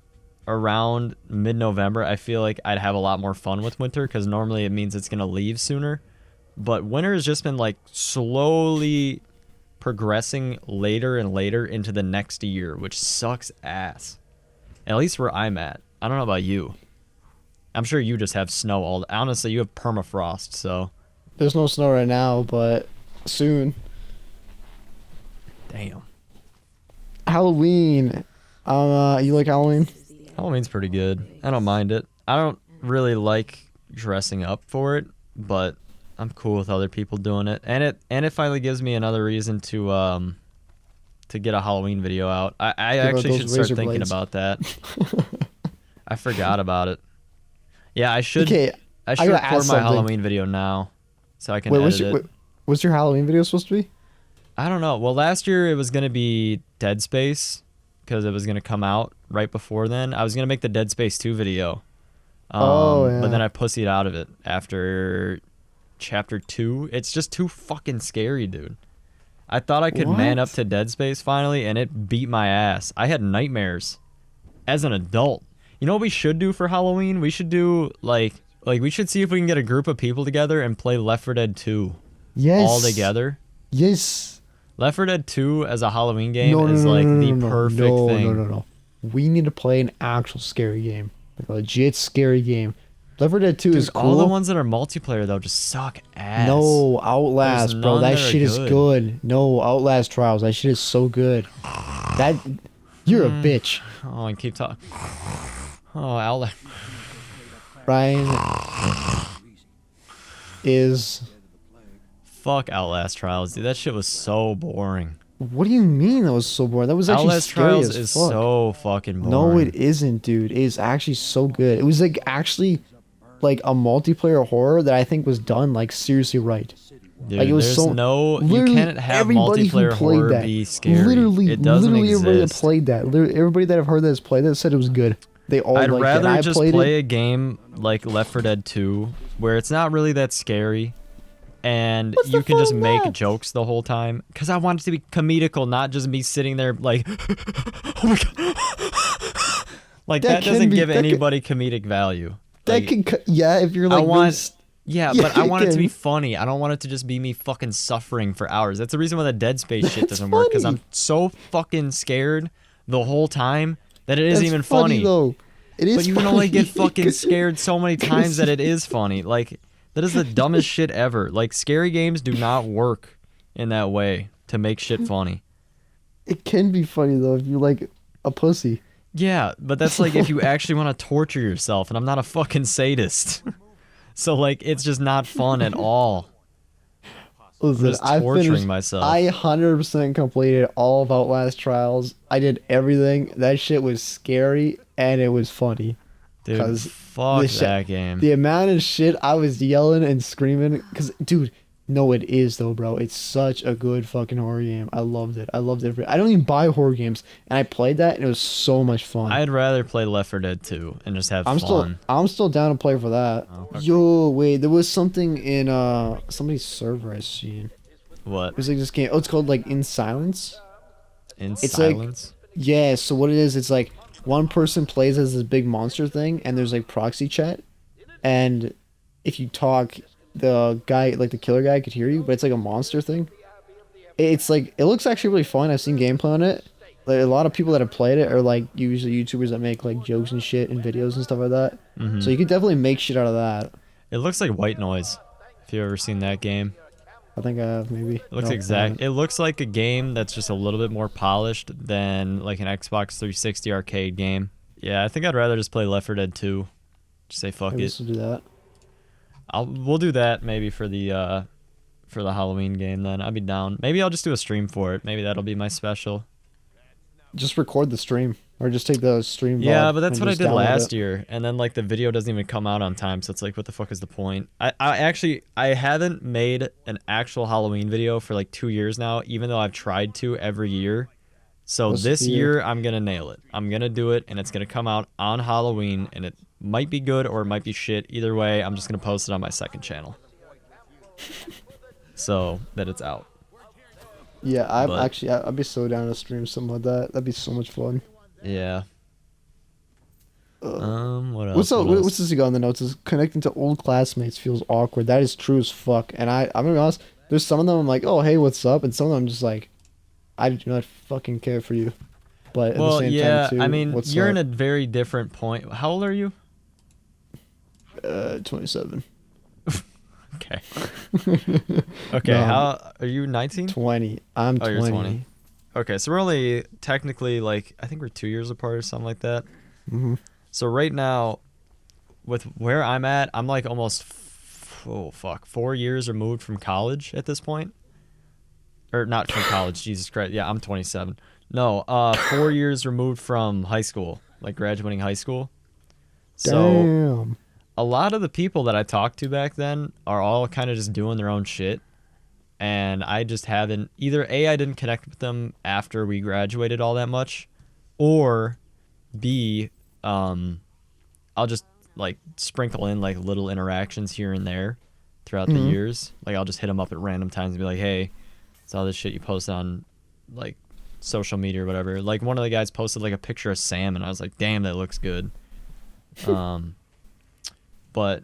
around mid-November, I feel like I'd have a lot more fun with winter because normally it means it's going to leave sooner. But winter has just been like slowly progressing later and later into the next year, which sucks ass. At least where I'm at. I don't know about you. I'm sure you just have snow all... Honestly, you have permafrost, so... There's no snow right now, but soon. Damn. Halloween. You like Halloween? Halloween's pretty good. I don't mind it. I don't really like dressing up for it, but I'm cool with other people doing it. And it finally gives me another reason to get a Halloween video out. I actually those should start razor thinking blades. about that. I forgot about it. Yeah, I should. Okay, I should gotta record ask my something. Halloween video now, so I can Wait, edit it. what's your Halloween video supposed to be? I don't know. Well, last year it was gonna be Dead Space because it was gonna come out right before then. I was gonna make the Dead Space 2 video. But then I pussied out of it after chapter 2. It's just too fucking scary, dude. I thought I could man What? up to Dead Space finally, and it beat my ass. I had nightmares as an adult. You know what we should do for Halloween? We should do like we should see if we can get a group of people together and play Left 4 Dead 2. Yes. All together. Yes. Left 4 Dead 2 as a Halloween game is like the perfect thing. No. We need to play an actual scary game. Like a legit scary game. Left 4 Dead 2 is cool. All the ones that are multiplayer though just suck ass. No, Outlast, bro. That shit is good. No, Outlast Trials. That shit is so good. You're a bitch. Oh, and keep talking. Oh, Outlast. Ryan is... Fuck Outlast Trials, dude. That shit was so boring. What do you mean that was so boring? That was actually Outlast scary Trials as is fuck. so fucking boring. No, it isn't, dude. It is actually so good. It was like actually like a multiplayer horror that I think was done like seriously right. Dude, like it was there's so no, you can't have multiplayer horror be scary. Literally, it doesn't literally exist. everybody that played that. Everybody that I've heard that has played that said it was good. They all I'd liked rather it. just play a game like Left 4 Dead 2 where it's not really that scary and you can just make jokes the whole time. Because I want it to be comedical, not just me sitting there like, oh my god. Like that doesn't give anybody comedic value. That can, yeah, if you're like, yeah, but I want it to be funny. I don't want it to just be me fucking suffering for hours. That's the reason why the Dead Space shit doesn't work, because I'm so fucking scared the whole time that it isn't even funny. Though. It is but you can only get fucking scared so many times that it is funny. Like, that is the dumbest shit ever. Like, scary games do not work in that way to make shit funny. It can be funny, though, if you're like a pussy. Yeah, but that's like if you actually want to torture yourself, and I'm not a fucking sadist. So, like, it's just not fun at all. Listen, I'm just torturing myself. I 100% completed all of Outlast Trials. I did everything. That shit was scary, and it was funny. Dude, fuck that game. The amount of shit I was yelling and screaming, because, dude, no, it is, though, bro. It's such a good fucking horror game. I loved it. I loved it. I don't even buy horror games, and I played that, and it was so much fun. I'd rather play Left 4 Dead 2 and just have fun. I'm still down to play for that. Oh, okay. Yo, wait, there was something in somebody's server I seen. What? It was like this game. Oh, it's called like In Silence. It's Silence? Like, yeah, so what it is, it's like one person plays as this big monster thing, and there's like proxy chat, and if you talk, the guy, like the killer guy, could hear you, but it's like a monster thing. It's like, it looks actually really fun. I've seen gameplay on it. Like, a lot of people that have played it are like usually YouTubers that make like jokes and shit and videos and stuff like that. Mm-hmm. So you could definitely make shit out of that. It looks like White Noise. If you've ever seen that game. I think I have, maybe. It looks It looks like a game that's just a little bit more polished than like an Xbox 360 arcade game. Yeah, I think I'd rather just play Left 4 Dead 2. Just say fuck it. We'll do that. We'll do that maybe for the Halloween game then. I'd be down. Maybe I'll just do a stream for it. Maybe that'll be my special. Just record the stream, or just take the stream. Yeah, but that's what I did last year, and then like the video doesn't even come out on time, so it's like, what the fuck is the point? I haven't made an actual Halloween video for like 2 years now, even though I've tried to every year. So this year I'm gonna nail it. I'm gonna do it, and it's gonna come out on Halloween, and it might be good or it might be shit. Either way, I'm just gonna post it on my second channel, so that it's out. Yeah, I'd be so down to stream something like that. That'd be so much fun. Yeah. What else? What's this you got on the notes? Is connecting to old classmates feels awkward. That is true as fuck. And I'm gonna be honest, there's some of them I'm like, oh hey, what's up? And some of them I'm just like, I do not fucking care for you. But at the same time too, I mean, you're up? in a very different point. How old are you? 27. Okay. Okay, no, how are you 19? 20. I'm 20. You're 20. Okay, so we're only technically like, I think we're 2 years apart or something like that. Mm-hmm. So right now, with where I'm at, I'm like almost 4 years removed from college at this point. Or not from college, Jesus Christ. Yeah, I'm 27. No, 4 years removed from high school, like graduating high school. So damn. A lot of the people that I talked to back then are all kind of just doing their own shit. And I just haven't, either A, I didn't connect with them after we graduated all that much, or B, I'll just like sprinkle in like little interactions here and there throughout the years. Like I'll just hit them up at random times and be like, hey, saw this shit you posted on like social media or whatever. Like one of the guys posted like a picture of Sam, and I was like, damn, that looks good. But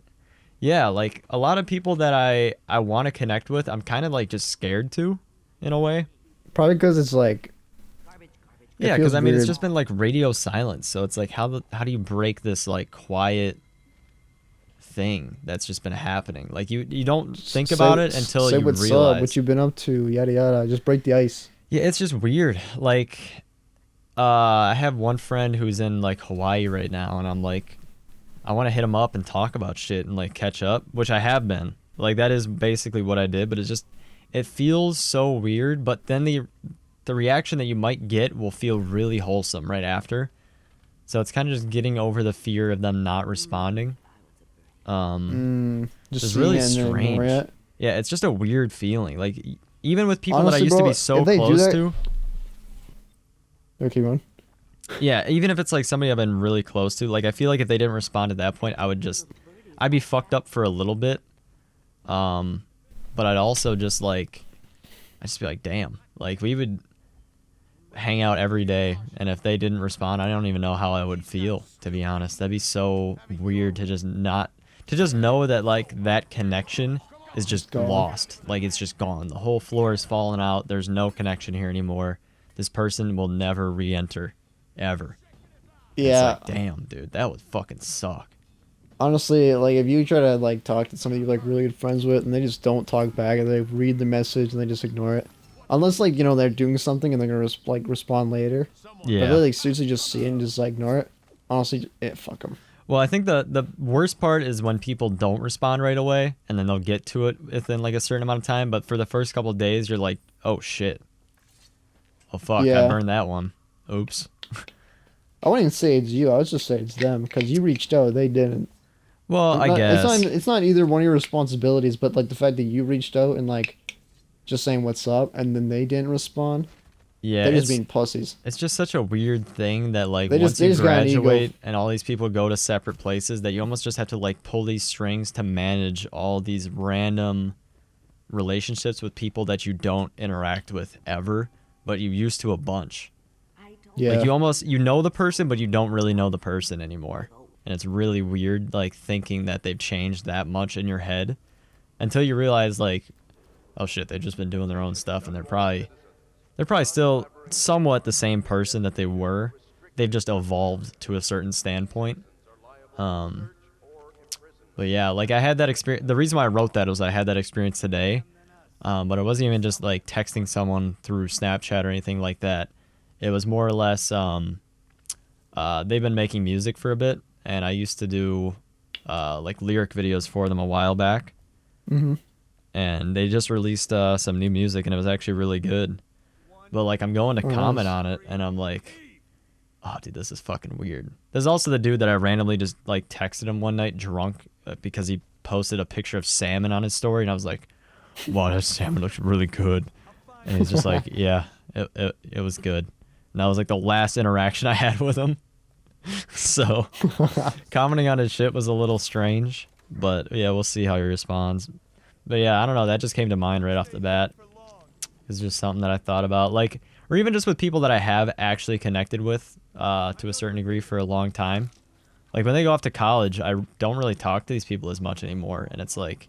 yeah, like a lot of people that I want to connect with, I'm kind of like just scared to, in a way. Probably because it's like. Yeah, because I mean, it's weird. just been like radio silence, so it's like how do you break this like quiet thing that's just been happening? Like you don't think about it until say you what's realize up, what you've been up to, yada yada. Just break the ice. Yeah, it's just weird. Like, I have one friend who's in like Hawaii right now, and I'm like, I want to hit him up and talk about shit and like catch up, which I have been. Like that is basically what I did, but it feels so weird. But then the reaction that you might get will feel really wholesome right after. So it's kind of just getting over the fear of them not responding. Just it's really seeing it and ignoring strange. it. Yeah, it's just a weird feeling. Like even with people Honestly, that I used bro, to be so if they do close that- to. Okay, on. Yeah, even if it's like somebody I've been really close to, like I feel like if they didn't respond at that point, I'd be fucked up for a little bit. But I'd also just like, I'd just be like, damn, like we would hang out every day, and if they didn't respond, I don't even know how I would feel, to be honest. That'd be so weird to just know that like that connection is just Gone. lost. Like it's just gone. The whole floor is falling out. There's no connection here anymore. This person will never re-enter, ever. Yeah. It's like, damn, dude, that would fucking suck. Honestly, like if you try to like talk to somebody you're like really good friends with, and they just don't talk back, and they read the message and they just ignore it. Unless like they're doing something and they're gonna respond later. Yeah. But really, like, seriously, just see it and just like ignore it. Honestly, fuck them. Well, I think the worst part is when people don't respond right away, and then they'll get to it within like a certain amount of time. But for the first couple of days, you're like, oh shit, oh fuck, I Yeah. burned that one. Oops. I wouldn't even say it's you. I would just say it's them because you reached out, they didn't. Well, I guess. It's not either one of your responsibilities, but like the fact that you reached out and like just saying what's up, and then they didn't respond. Yeah, They're just being pussies. it's just such a weird thing that like They once just- they you just got an ego. graduate and all these people go to separate places, that you almost just have to like pull these strings to manage all these random relationships with people that you don't interact with ever, but you used to a bunch. Yeah. Like you know the person, but you don't really know the person anymore. And it's really weird, like thinking that they've changed that much in your head until you realize like, oh shit, they've just been doing their own stuff, and they're probably still somewhat the same person that they were. They've just evolved to a certain standpoint. But yeah, like I had that experience. The reason why I wrote that was I had that experience today. But it wasn't even just like texting someone through Snapchat or anything like that. It was more or less, they've been making music for a bit, and I used to do like lyric videos for them a while back. Mm-hmm. And they just released some new music, and it was actually really good. But like I'm going to comment on it, and I'm like, oh dude, this is fucking weird. There's also the dude that I randomly just like texted him one night drunk because he posted a picture of salmon on his story, and I was like, wow, that salmon looks really good. And he's just like, yeah, it was good. And that was like the last interaction I had with him. So commenting on his shit was a little strange, but yeah, we'll see how he responds. But yeah, I don't know, that just came to mind right off the bat. It's just something that I thought about, like, or even just with people that I have actually connected with to a certain degree for a long time. Like when they go off to college, I don't really talk to these people as much anymore, and it's like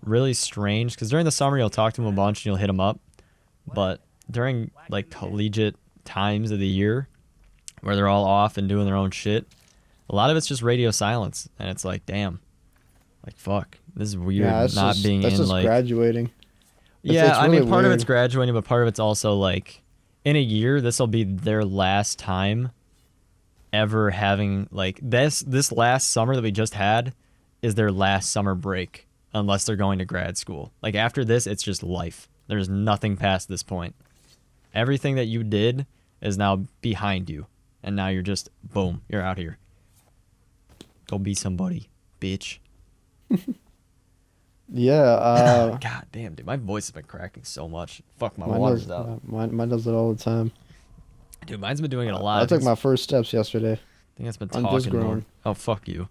really strange because during the summer you'll talk to them a bunch and you'll hit them up, but during like collegiate times of the year where they're all off and doing their own shit, a lot of it's just radio silence, and it's like, damn, like fuck, this is weird. Yeah, that's not just, being that's in just like graduating. yeah, it's I mean, really part of weird. it's graduating, but part of it's also like, in a year, this will be their last time ever having like this last summer that we just had is their last summer break, unless they're going to grad school. Like after this, it's just life. There's nothing past this point. Everything that you did is now behind you, and now you're just boom, you're out here. Go be somebody, bitch. Yeah. God damn, dude, my voice has been cracking so much. Fuck, my Mine water's does, out. mine does it all the time. Dude, mine's been doing it a lot. I took my first steps yesterday. I think it's been I'm just talking more. growing. Oh, fuck you.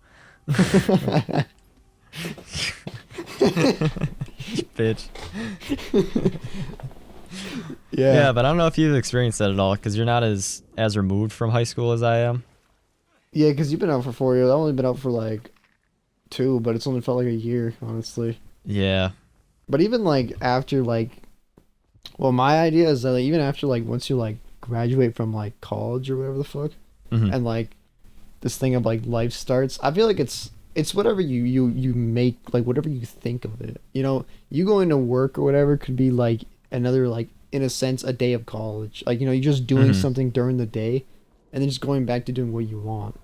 Bitch. Yeah, but I don't know if you've experienced that at all, because you're not as removed from high school as I am. Yeah, because you've been out for 4 years. I've only been out for like 2, but it's only felt like a year, honestly. Yeah. But even like after like, well, my idea is that like, even after like once you like graduate from like college or whatever the fuck, and like this thing of like life starts, I feel like it's whatever you make, like whatever you think of it. You know, you going to work or whatever could be like another, like in a sense, a day of college. Like, you know, you're just doing something during the day, and then just going back to doing what you want.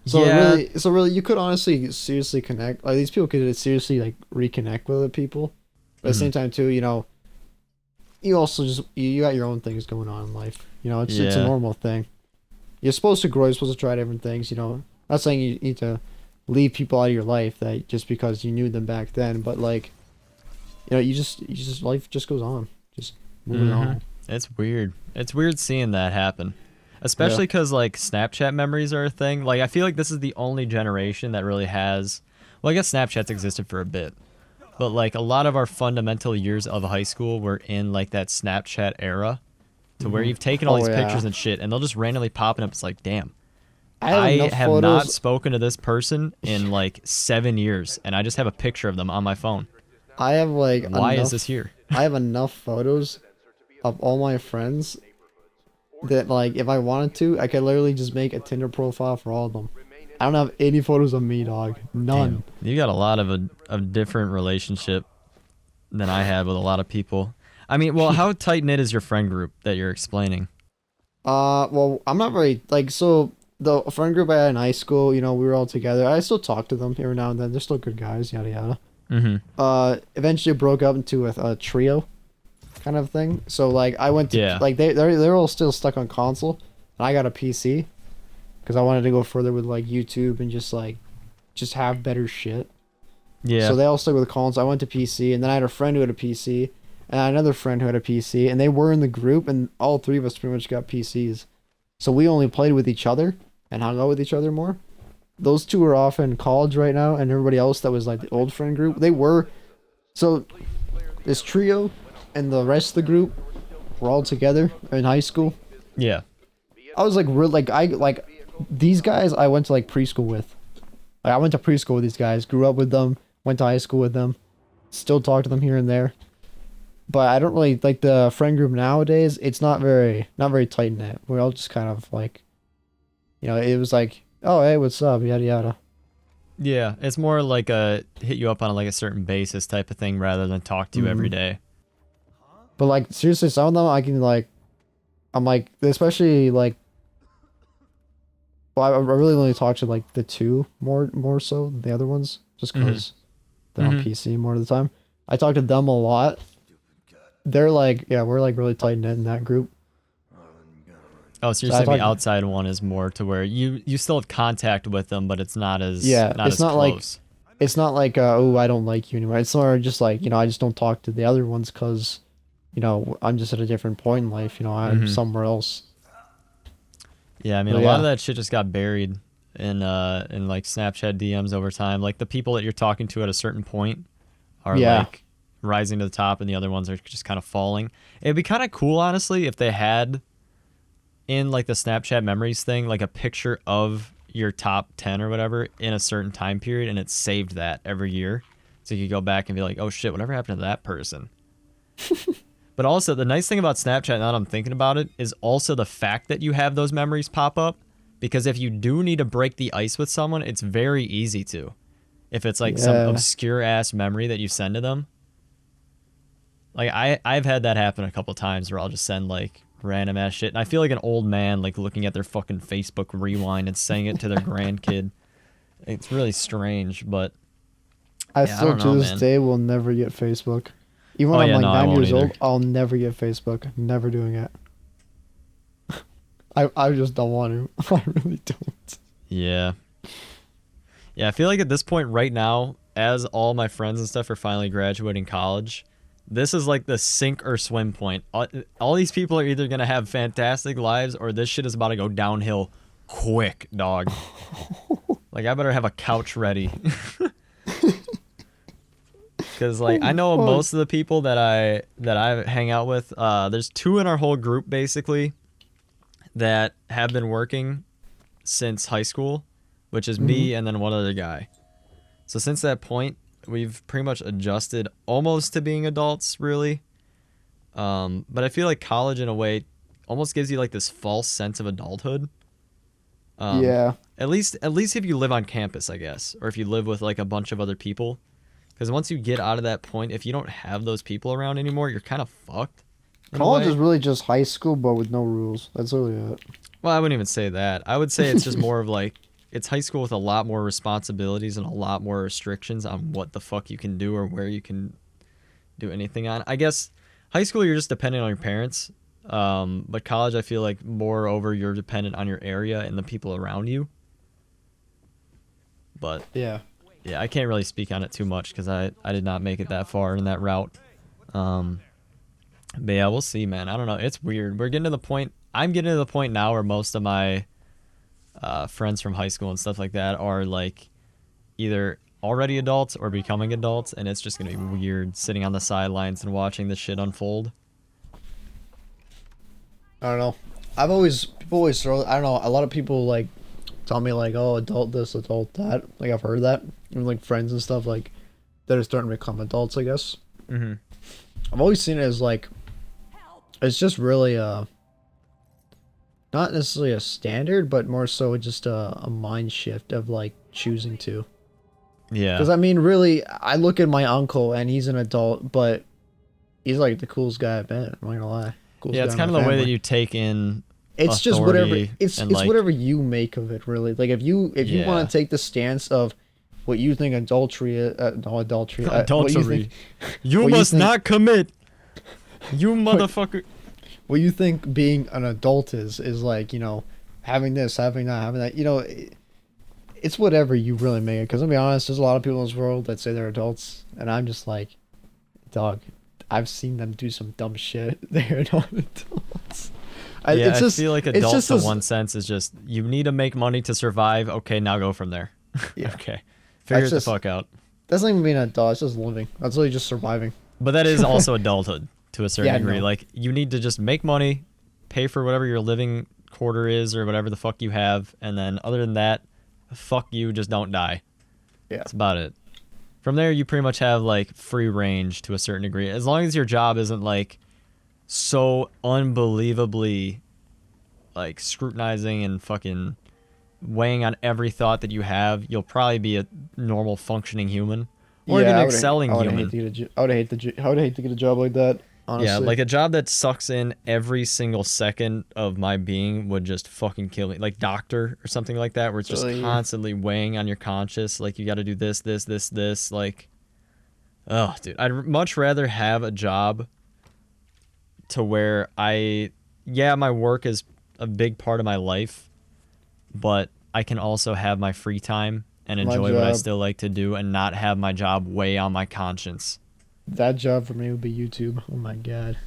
So really, you could honestly seriously connect. Like these people could seriously like reconnect with other people, but at the same time too, you know, you also just you got your own things going on in life. You know, it's a normal thing. You're supposed to grow. You're supposed to try different things. You know, not saying you need to leave people out of your life that just because you knew them back then, but like, you know, you just life just goes on, just moving on. It's weird. It's weird seeing that happen. Especially because, like, Snapchat memories are a thing. Like, I feel like this is the only generation that really has... Well, I guess Snapchat's existed for a bit. But, like, a lot of our fundamental years of high school were in, like, that Snapchat era. To where you've taken all these pictures and shit, and they'll just randomly pop up. It's like, damn. I have not spoken to this person in, like, 7 years. And I just have a picture of them on my phone. I have, like... Why is this here? I have enough photos of all my friends... that like if I wanted to, I could literally just make a Tinder profile for all of them. I don't have any photos of me, dog. None. Damn. You got a lot of a different relationship than I had with a lot of people. I mean, well, how tight knit is your friend group that you're explaining? Well, I'm not very like so. The friend group I had in high school, you know, we were all together. I still talk to them every now and then. They're still good guys, yada yada. Eventually broke up into a trio kind of thing. So like I went to like they're all still stuck on console, and I got a PC because I wanted to go further with like YouTube and just have better shit. Yeah. So they all stuck with console. I went to PC, and then I had a friend who had a PC, and I had another friend who had a PC, and they were in the group, and all three of us pretty much got PCs. So we only played with each other and hung out with each other more. Those two are off in college right now, and everybody else that was like the old friend group, they were. So this trio and the rest of the group were all together in high school. Yeah. I was like real like these guys I went to like preschool with. Like, I went to preschool with these guys, grew up with them, went to high school with them, still talk to them here and there. But I don't really like the friend group nowadays. It's not very tight knit. We're all just kind of like, you know, it was like, oh hey, what's up, yada yada. Yeah, it's more like a hit you up on like a certain basis type of thing rather than talk to you every day. But like seriously, some of them I can like, I'm like, especially like, well, I really only talk to like the two more so than the other ones, just because they're on PC more of the time. I talk to them a lot. They're like, yeah, we're like really tight knit in that group. Oh, so you're saying the outside one is more to where you still have contact with them, but it's not as it's not close. Like it's not like oh, I don't like you anymore. It's more just like, you know, I just don't talk to the other ones because, you know, I'm just at a different point in life. You know, I'm somewhere else. Yeah, I mean, a lot of that shit just got buried in like Snapchat DMs over time. Like the people that you're talking to at a certain point are like rising to the top, and the other ones are just kind of falling. It'd be kind of cool, honestly, if they had in like the Snapchat memories thing, like a picture of your top 10 or whatever in a certain time period, and it saved that every year. So you could go back and be like, oh shit, whatever happened to that person? But also, the nice thing about Snapchat, now that I'm thinking about it, is also the fact that you have those memories pop up. Because if you do need to break the ice with someone, it's very easy to. If it's like some obscure-ass memory that you send to them. Like, I've had that happen a couple times where I'll just send, like, random-ass shit. And I feel like an old man, like, looking at their fucking Facebook rewind and saying it to their grandkid. It's really strange, but... I still, to this day, will never get Facebook. Even when I'm like 9 years old, I'll never get Facebook. Never doing it. I just don't want to. I really don't. Yeah. Yeah, I feel like at this point right now, as all my friends and stuff are finally graduating college, this is like the sink or swim point. All these people are either going to have fantastic lives or this shit is about to go downhill quick, dog. Like, I better have a couch ready. Because like I know most of the people that I hang out with. There's 2 in our whole group basically that have been working since high school, which is me and then one other guy. So since that point, we've pretty much adjusted almost to being adults, really. But I feel like college in a way almost gives you like this false sense of adulthood. Yeah. At least if you live on campus, I guess, or if you live with like a bunch of other people. Because once you get out of that point, if you don't have those people around anymore, you're kind of fucked. College is really just high school, but with no rules. That's really it. Well, I wouldn't even say that. I would say it's just more of like, it's high school with a lot more responsibilities and a lot more restrictions on what the fuck you can do or where you can do anything on. I guess high school, you're just dependent on your parents. But college, I feel like moreover, you're dependent on your area and the people around you. But yeah, I can't really speak on it too much because I did not make it that far in that route. But yeah, we'll see, man. I don't know. It's weird. I'm getting to the point now where most of my friends from high school and stuff like that are like either already adults or becoming adults, and it's just gonna be weird sitting on the sidelines and watching this shit unfold. I don't know. People always throw. I don't know. A lot of people like tell me like, oh, adult this, adult that. Like I've heard that, even like friends and stuff like that are starting to become adults, I guess. Mm-hmm. I've always seen it as like, it's just really not necessarily a standard, but more so just a mind shift of like choosing to. Yeah. Because I mean, really, I look at my uncle and he's an adult, but he's like the coolest guy I've met. I'm not gonna lie. Coolest yeah, it's kind of the way that you take in. It's just whatever. It's like, whatever you make of it, really. Like if you want to take the stance of what you think adultery is, adultery. You must not commit. You motherfucker. What you think being an adult is like, you know, having this, having that, having that. You know, it's whatever you really make it. Because I'll be honest, there's a lot of people in this world that say they're adults, and I'm just like, dog, I've seen them do some dumb shit. They're not adults. I feel like adults in one sense is just, you need to make money to survive. Okay, now go from there. Yeah. Okay. Figure it the fuck out. That's not even being an adult. It's just living. That's really just surviving. But that is also adulthood to a certain degree. No. Like, you need to just make money, pay for whatever your living quarter is or whatever the fuck you have. And then other than that, fuck you, just don't die. Yeah. That's about it. From there, you pretty much have, like, free range to a certain degree. As long as your job isn't, like, so unbelievably, like, scrutinizing and fucking weighing on every thought that you have, you'll probably be a normal functioning human. Or even excelling human. I would hate to get a job like that, honestly. Yeah, like a job that sucks in every single second of my being would just fucking kill me. Like doctor or something like that, where it's just constantly weighing on your conscience. Like, you got to do this, this, this, this. Like, oh, dude. I'd much rather have a job to where my work is a big part of my life, but I can also have my free time and enjoy what I still like to do and not have my job weigh on my conscience. That job for me would be YouTube. Oh my god.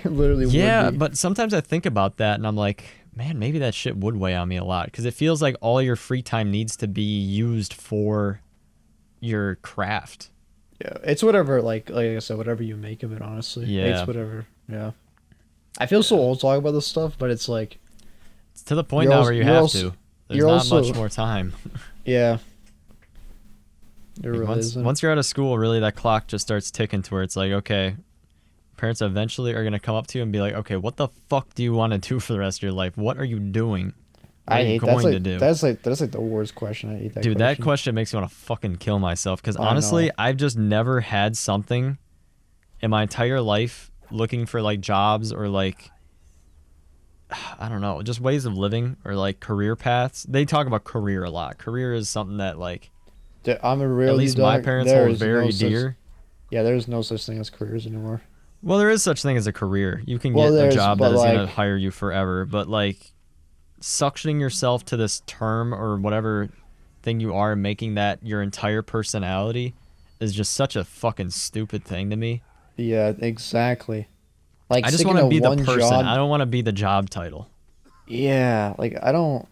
Literally would be. Yeah, but sometimes I think about that and I'm like, man, maybe that shit would weigh on me a lot, because it feels like all your free time needs to be used for your craft. Yeah, it's whatever, like I said, whatever you make of it, honestly. Yeah. It's whatever, yeah. I feel so old talking about this stuff, but it's like... It's to the point now where you have to. There's not much more time. Yeah. Once you're out of school, really, that clock just starts ticking to where it's like, okay, parents eventually are going to come up to you and be like, okay, what the fuck do you want to do for the rest of your life? What are you doing? I hate that's like the worst question. I hate that. Dude, question. That question makes me want to fucking kill myself, because honestly, I've just never had something in my entire life looking for like jobs or like, I don't know, just ways of living or like career paths. They talk about career a lot. Career is something that like, I'm a real at least my parents hold very dear. Yeah, there's no such thing as careers anymore. Well, there is such thing as a career. You can get a job that is going to hire you forever, but like suctioning yourself to this term or whatever thing you are, making that your entire personality, is just such a fucking stupid thing to me. Yeah, exactly. Like, I just want to be the person. I don't want to be the job title. Yeah, like I don't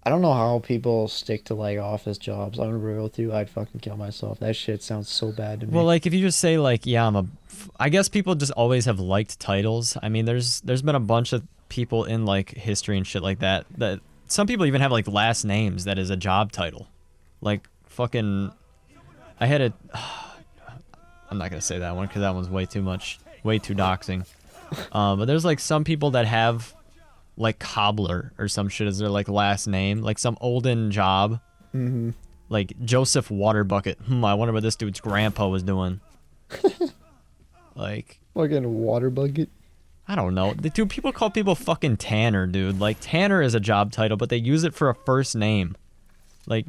I don't know how people stick to like office jobs. I'm gonna be real with you. I'd fucking kill myself. That shit sounds so bad to me. Well, like if you just say like, yeah, I guess people just always have liked titles. I mean, there's been a bunch of people in like history and shit like that some people even have like last names that is a job title. Like fucking, I had a. I'm not gonna say that one because that one's way too doxing. But there's like some people that have like cobbler or some shit as their like last name, like some olden job. Mm-hmm. Like Joseph Waterbucket. I wonder what this dude's grandpa was doing. Like Fucking water bucket. I don't know. Dude, people call people fucking Tanner, dude. Like Tanner is a job title, but they use it for a first name. Like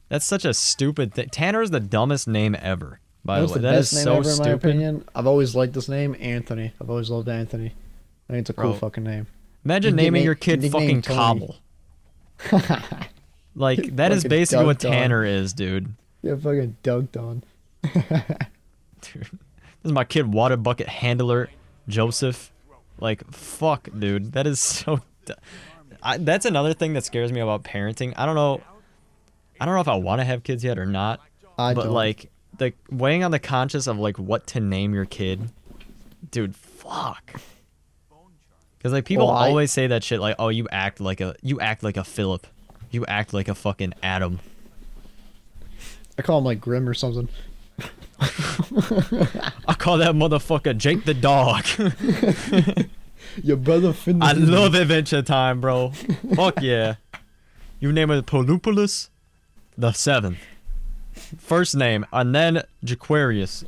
that's such a stupid thing. Tanner is the dumbest name ever. By the way, that is so stupid. In my opinion. I've always liked this name, Anthony. I've always loved Anthony. I think it's a cool fucking name. Imagine naming your kid fucking Cobble. Like, that is basically what Tanner is, dude. Yeah, fucking dunked on. Dude, this is my kid, Water Bucket Handler, Joseph. Like, fuck, dude. That is so... that's another thing that scares me about parenting. I don't know if I want to have kids yet or not. But, like, the weighing on the conscience of, like, what to name your kid. Dude, fuck. Because like people always say that shit like, oh, you act like a Philip, you act like a fucking Adam. I call him like Grim or something. I call that motherfucker Jake the dog. Your brother Finn. I love Adventure Time, bro. Fuck yeah. You name it Polupulus the 7th. First name, and then Jaquarius.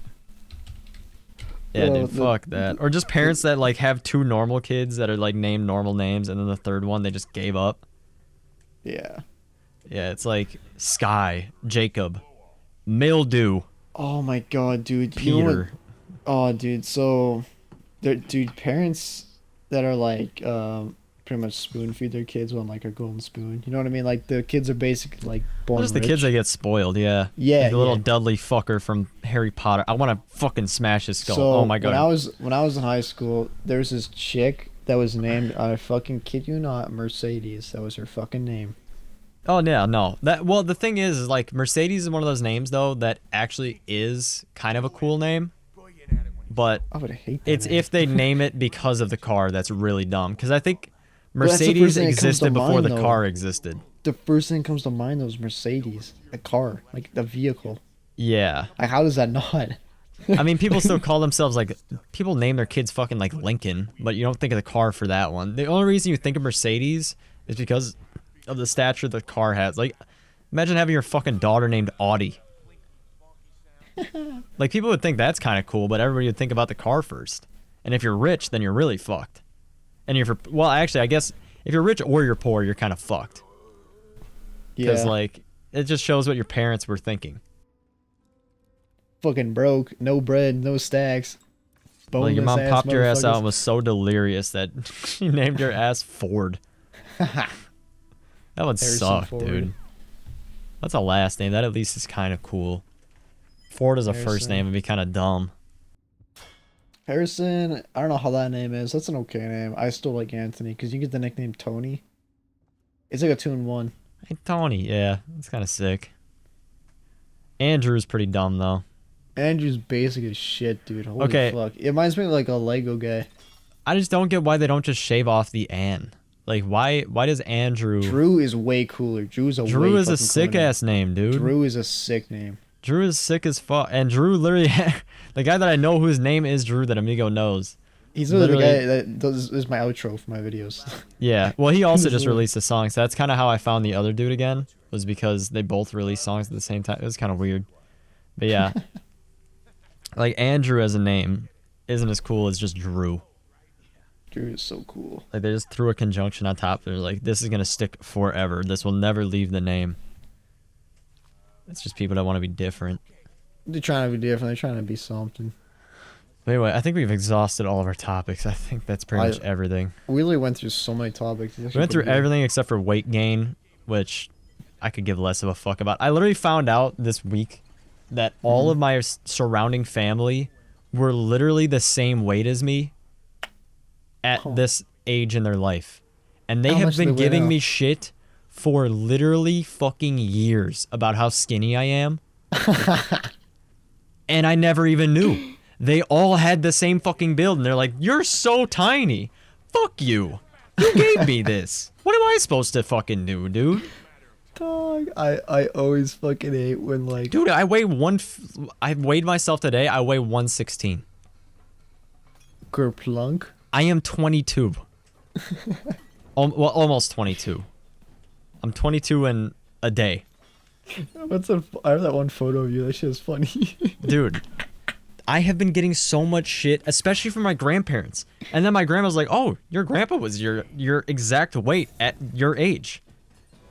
Yeah, dude, fuck that. Or just parents that like have 2 normal kids that are like named normal names, and then the third one they just gave up. Yeah. Yeah, it's like Sky, Jacob, Mildew. Oh my god, dude. Peter. You know what? Oh, dude. So, dude, parents that are like pretty much spoon feed their kids on like a golden spoon. You know what I mean? Like the kids are basically like born Just the rich. kids that get spoiled, yeah. Yeah, like the little Dudley fucker from Harry Potter. I want to fucking smash his skull. So oh my god. When I was in high school, there was this chick that was named, I fucking kid you not, Mercedes. That was her fucking name. Oh yeah, no. Well, the thing is like Mercedes is one of those names though that actually is kind of a cool name. But I would hate that it's name. if they name it because of the car that's really dumb. Because I think Mercedes existed before the car existed. The first thing that comes to mind though is Mercedes, the car, like the vehicle. Yeah. Like how does that not? I mean, people still call themselves like people name their kids fucking like Lincoln, but you don't think of the car for that one. The only reason you think of Mercedes is because of the stature the car has. Like, imagine having your fucking daughter named Audi. Like people would think that's kind of cool, but everybody would think about the car first. And if you're rich, then you're really fucked. And if you're, well, actually, I guess if you're rich or you're poor, you're kind of fucked. Because, like, it just shows what your parents were thinking. Fucking broke, no bread, no stacks. Well, your mom popped your ass out and was so delirious that she named your ass Ford. That would suck, dude. That's a last name. That at least is kind of cool. Ford as a first name would be kind of dumb. Harrison, I don't know how that name is. That's an okay name. I still like Anthony because you get the nickname Tony. It's like a 2-in-1. Hey, Tony, yeah, that's kind of sick. Andrew's pretty dumb though. Andrew's basic as shit, dude. Holy fuck. It reminds me of like a Lego guy. I just don't get why they don't just shave off the Ann. Like, why does Andrew... Drew is way cooler. Drew is a sick-ass name, dude. Drew is a sick name. Drew is sick as fuck. And Drew literally... the guy that I know whose name is Drew that Amiigo knows. He's literally the guy that is my outro for my videos. Yeah. Well, he also just released a song. So that's kind of how I found the other dude again. Was because they both released songs at the same time. It was kind of weird. But yeah. Like, Andrew as a name isn't as cool as just Drew. Drew is so cool. Like, they just threw a conjunction on top. They're like, this is going to stick forever. This will never leave the name. It's just people that want to be different. They're trying to be different. They're trying to be something. But anyway, I think we've exhausted all of our topics. I think that's pretty much everything. We really went through so many topics. We went through everything except for weight gain, which I could give less of a fuck about. I literally found out this week that all of my surrounding family were literally the same weight as me at this age in their life. And they have been giving me shit for literally fucking years about how skinny I am. And I never even knew. They all had the same fucking build, and they're like, "You're so tiny." Fuck you. You gave me this. What am I supposed to fucking do, dude? Dog, I always fucking hate when like. Dude, I weighed myself today. I weigh 116. Kerplunk. I am 22. Well, almost 22. I'm 22 in a day. I have that one photo of you. That shit is funny. Dude, I have been getting so much shit, especially from my grandparents. And then my grandma's like, "Oh, your grandpa was your exact weight at your age."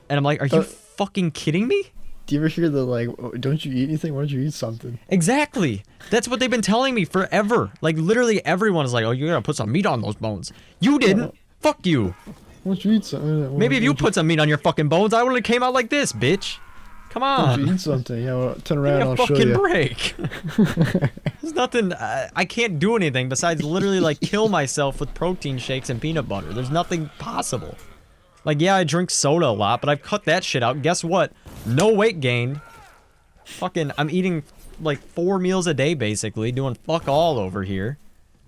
And I'm like, "Are you fucking kidding me?" Do you ever hear the like, "Don't you eat anything? Why don't you eat something?" Exactly. That's what they've been telling me forever. Like, literally everyone is like, "Oh, you gotta put some meat on those bones." You didn't. Fuck you. Why don't you eat something? Maybe if you put some meat on your fucking bones, I would've came out like this, bitch. Come Why don't on. you eat something? Yeah, well, turn around and I'll show Give me a you. fucking break. There's nothing. I can't do anything besides literally like kill myself with protein shakes and peanut butter. There's nothing possible. Like, yeah, I drink soda a lot, but I've cut that shit out. Guess what? No weight gained. Fucking, I'm eating like 4 meals a day basically, doing fuck all over here.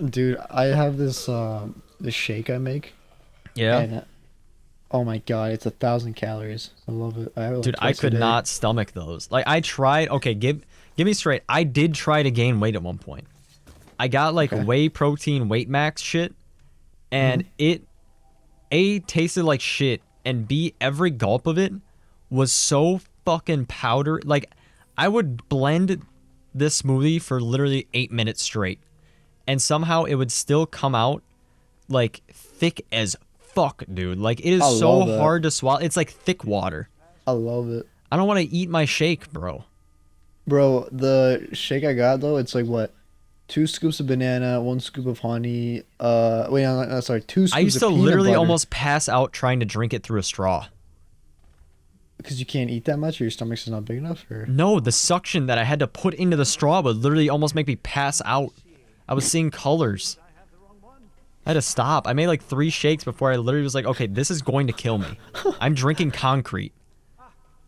Dude, I have this this shake I make. Yeah. And, oh my god, it's 1,000 calories. I love it. I have it like Dude, I twice a could day. not stomach those. Like, I tried. Okay, give me straight. I did try to gain weight at one point. I got like whey protein weight max shit, and it A, tasted like shit, and B, every gulp of it was so fucking powder. Like, I would blend this smoothie for literally 8 minutes straight, and somehow it would still come out like thick as fuck, dude. Like, it is so hard to swallow. It's like thick water. I love it. I don't want to eat my shake, bro. Bro, the shake I got though, it's like what? 2 scoops of banana, 1 scoop of honey. Wait, no, sorry, 2 scoops. I used to of peanut literally butter. almost pass out trying to drink it through a straw. Because you can't eat that much, or your stomach's just not big enough, or. No, the suction that I had to put into the straw would literally almost make me pass out. I was seeing colors. I had to stop. I made like 3 shakes before I literally was like, okay, this is going to kill me. I'm drinking concrete.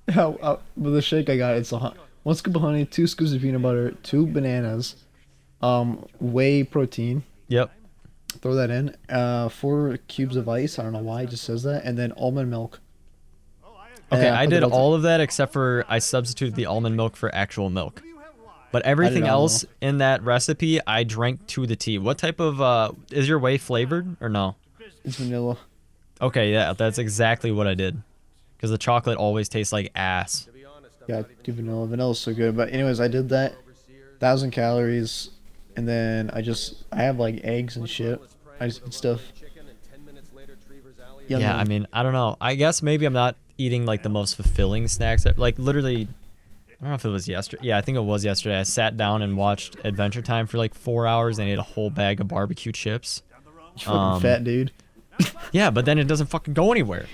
But the shake I got, it's 1 scoop of honey, 2 scoops of peanut butter, 2 bananas, whey protein. Yep. Throw that in. 4 cubes of ice. I don't know why it just says that, and then almond milk. Okay, I put did it all all of that except for I substituted the almond milk for actual milk. But everything not else in that recipe, I drank to the tea. What type of, is your whey flavored or no? It's vanilla. Okay, yeah, that's exactly what I did. Because the chocolate always tastes like ass. Yeah, do vanilla. Vanilla's so good. But anyways, I did that. 1,000 calories, and then I have like eggs and shit. I just eat stuff. Yum, Yeah, yum. I mean, I don't know. I guess maybe I'm not eating like the most fulfilling snacks. Like literally, I don't know if it was yesterday. Yeah, I think it was yesterday. I sat down and watched Adventure Time for like 4 hours and ate a whole bag of barbecue chips. You fucking fat dude. Yeah, but then it doesn't fucking go anywhere.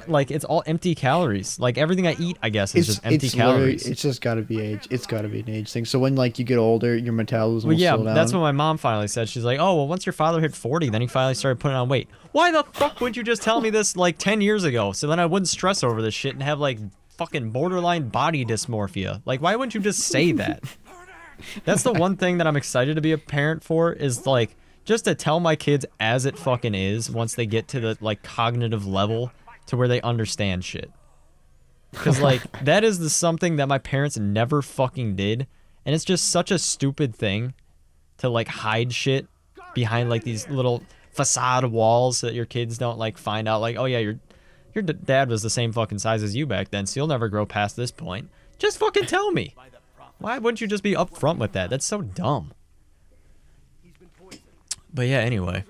Like, it's all empty calories. Like, everything I eat, I guess, is just empty calories. It's just gotta be age. It's gotta be an age thing. So when like you get older, your metabolism Well, will yeah, slow down. that's what my mom finally said. She's like, "Oh, well, once your father hit 40, then he finally started putting on weight." Why the fuck would you just tell me this like 10 years ago? So then I wouldn't stress over this shit and have like fucking borderline body dysmorphia. Like, why wouldn't you just say that? That's the one thing that I'm excited to be a parent for, is like just to tell my kids as it fucking is once they get to the like cognitive level to where they understand shit. Because like that is something that my parents never fucking did, and it's just such a stupid thing to like hide shit behind like these little facade walls that your kids don't like find out like, oh yeah, your dad was the same fucking size as you back then, so you'll never grow past this point. Just fucking tell me. Why wouldn't you just be upfront with that? That's so dumb. But yeah, anyway,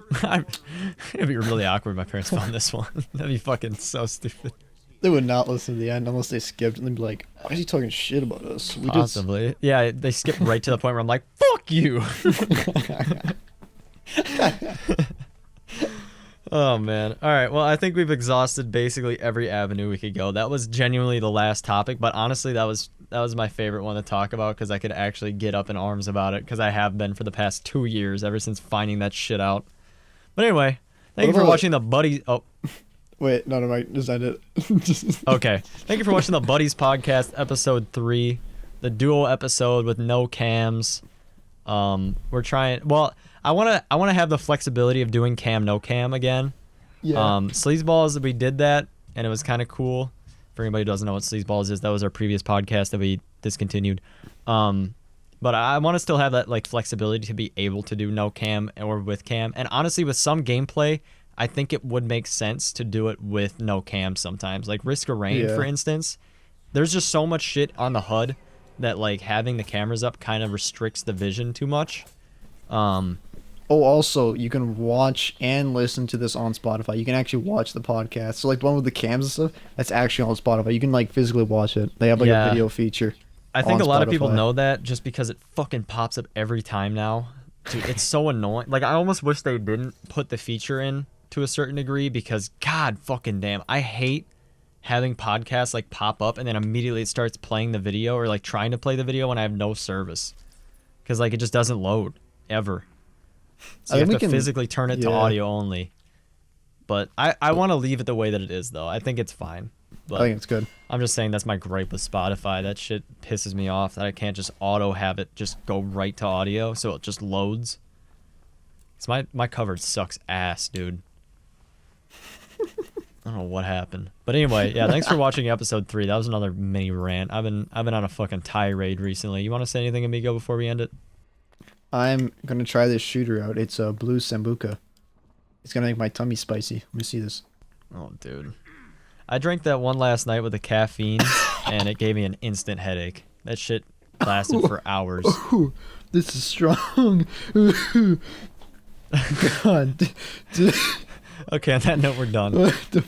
it'd be really awkward if my parents found this one. That'd be fucking so stupid. They would not listen to the end unless they skipped, and they'd be like, "Why is he talking shit about us?" Possibly. Yeah, they skip right to the point where I'm like, "Fuck you." Oh man. All right. Well, I think we've exhausted basically every avenue we could go. That was genuinely the last topic, but honestly, that was my favorite one to talk about because I could actually get up in arms about it, because I have been for the past 2 years ever since finding that shit out. But anyway, thank you for watching the Buddy. Oh, Wait, no, right. Just end it. Okay. Thank you for watching the Buddies podcast, episode 3, the duo episode with no cams. We're trying. Well, I wanna have the flexibility of doing cam no cam again. Yeah. Sleazeballs, we did that, and it was kind of cool. For anybody who doesn't know what Sleazeballs is, that was our previous podcast that we discontinued. But I want to still have that like flexibility to be able to do no cam or with cam. And honestly, with some gameplay, I think it would make sense to do it with no cam sometimes. Like Risk of Rain, for instance. There's just so much shit on the HUD that like having the cameras up kind of restricts the vision too much. Oh, also, you can watch and listen to this on Spotify. You can actually watch the podcast. So, like, the one with the cams and stuff, that's actually on Spotify. You can, like, physically watch it. They have, like, a video feature. I think a lot of people know that just because it fucking pops up every time now. Dude, it's so annoying. Like, I almost wish they didn't put the feature in to a certain degree because, god fucking damn, I hate having podcasts, like, pop up and then immediately it starts playing the video or, like, trying to play the video when I have no service. Because, like, it just doesn't load, ever. So you have to physically turn it to audio only. But I want to leave it the way that it is, though. I think it's fine. But I think it's good. I'm just saying that's my gripe with Spotify. That shit pisses me off that I can't just auto have it just go right to audio so it just loads. So my coverage sucks ass, dude. I don't know what happened. But anyway, yeah, thanks for watching episode 3. That was another mini rant. I've been on a fucking tirade recently. You want to say anything, Amigo, before we end it? I'm gonna try this shooter out. It's a blue sambuca. It's gonna make my tummy spicy. Let me see this. Oh, dude. I drank that one last night with the caffeine, and it gave me an instant headache. That shit lasted for hours. Ooh, this is strong. God. Okay, on that note, we're done. What the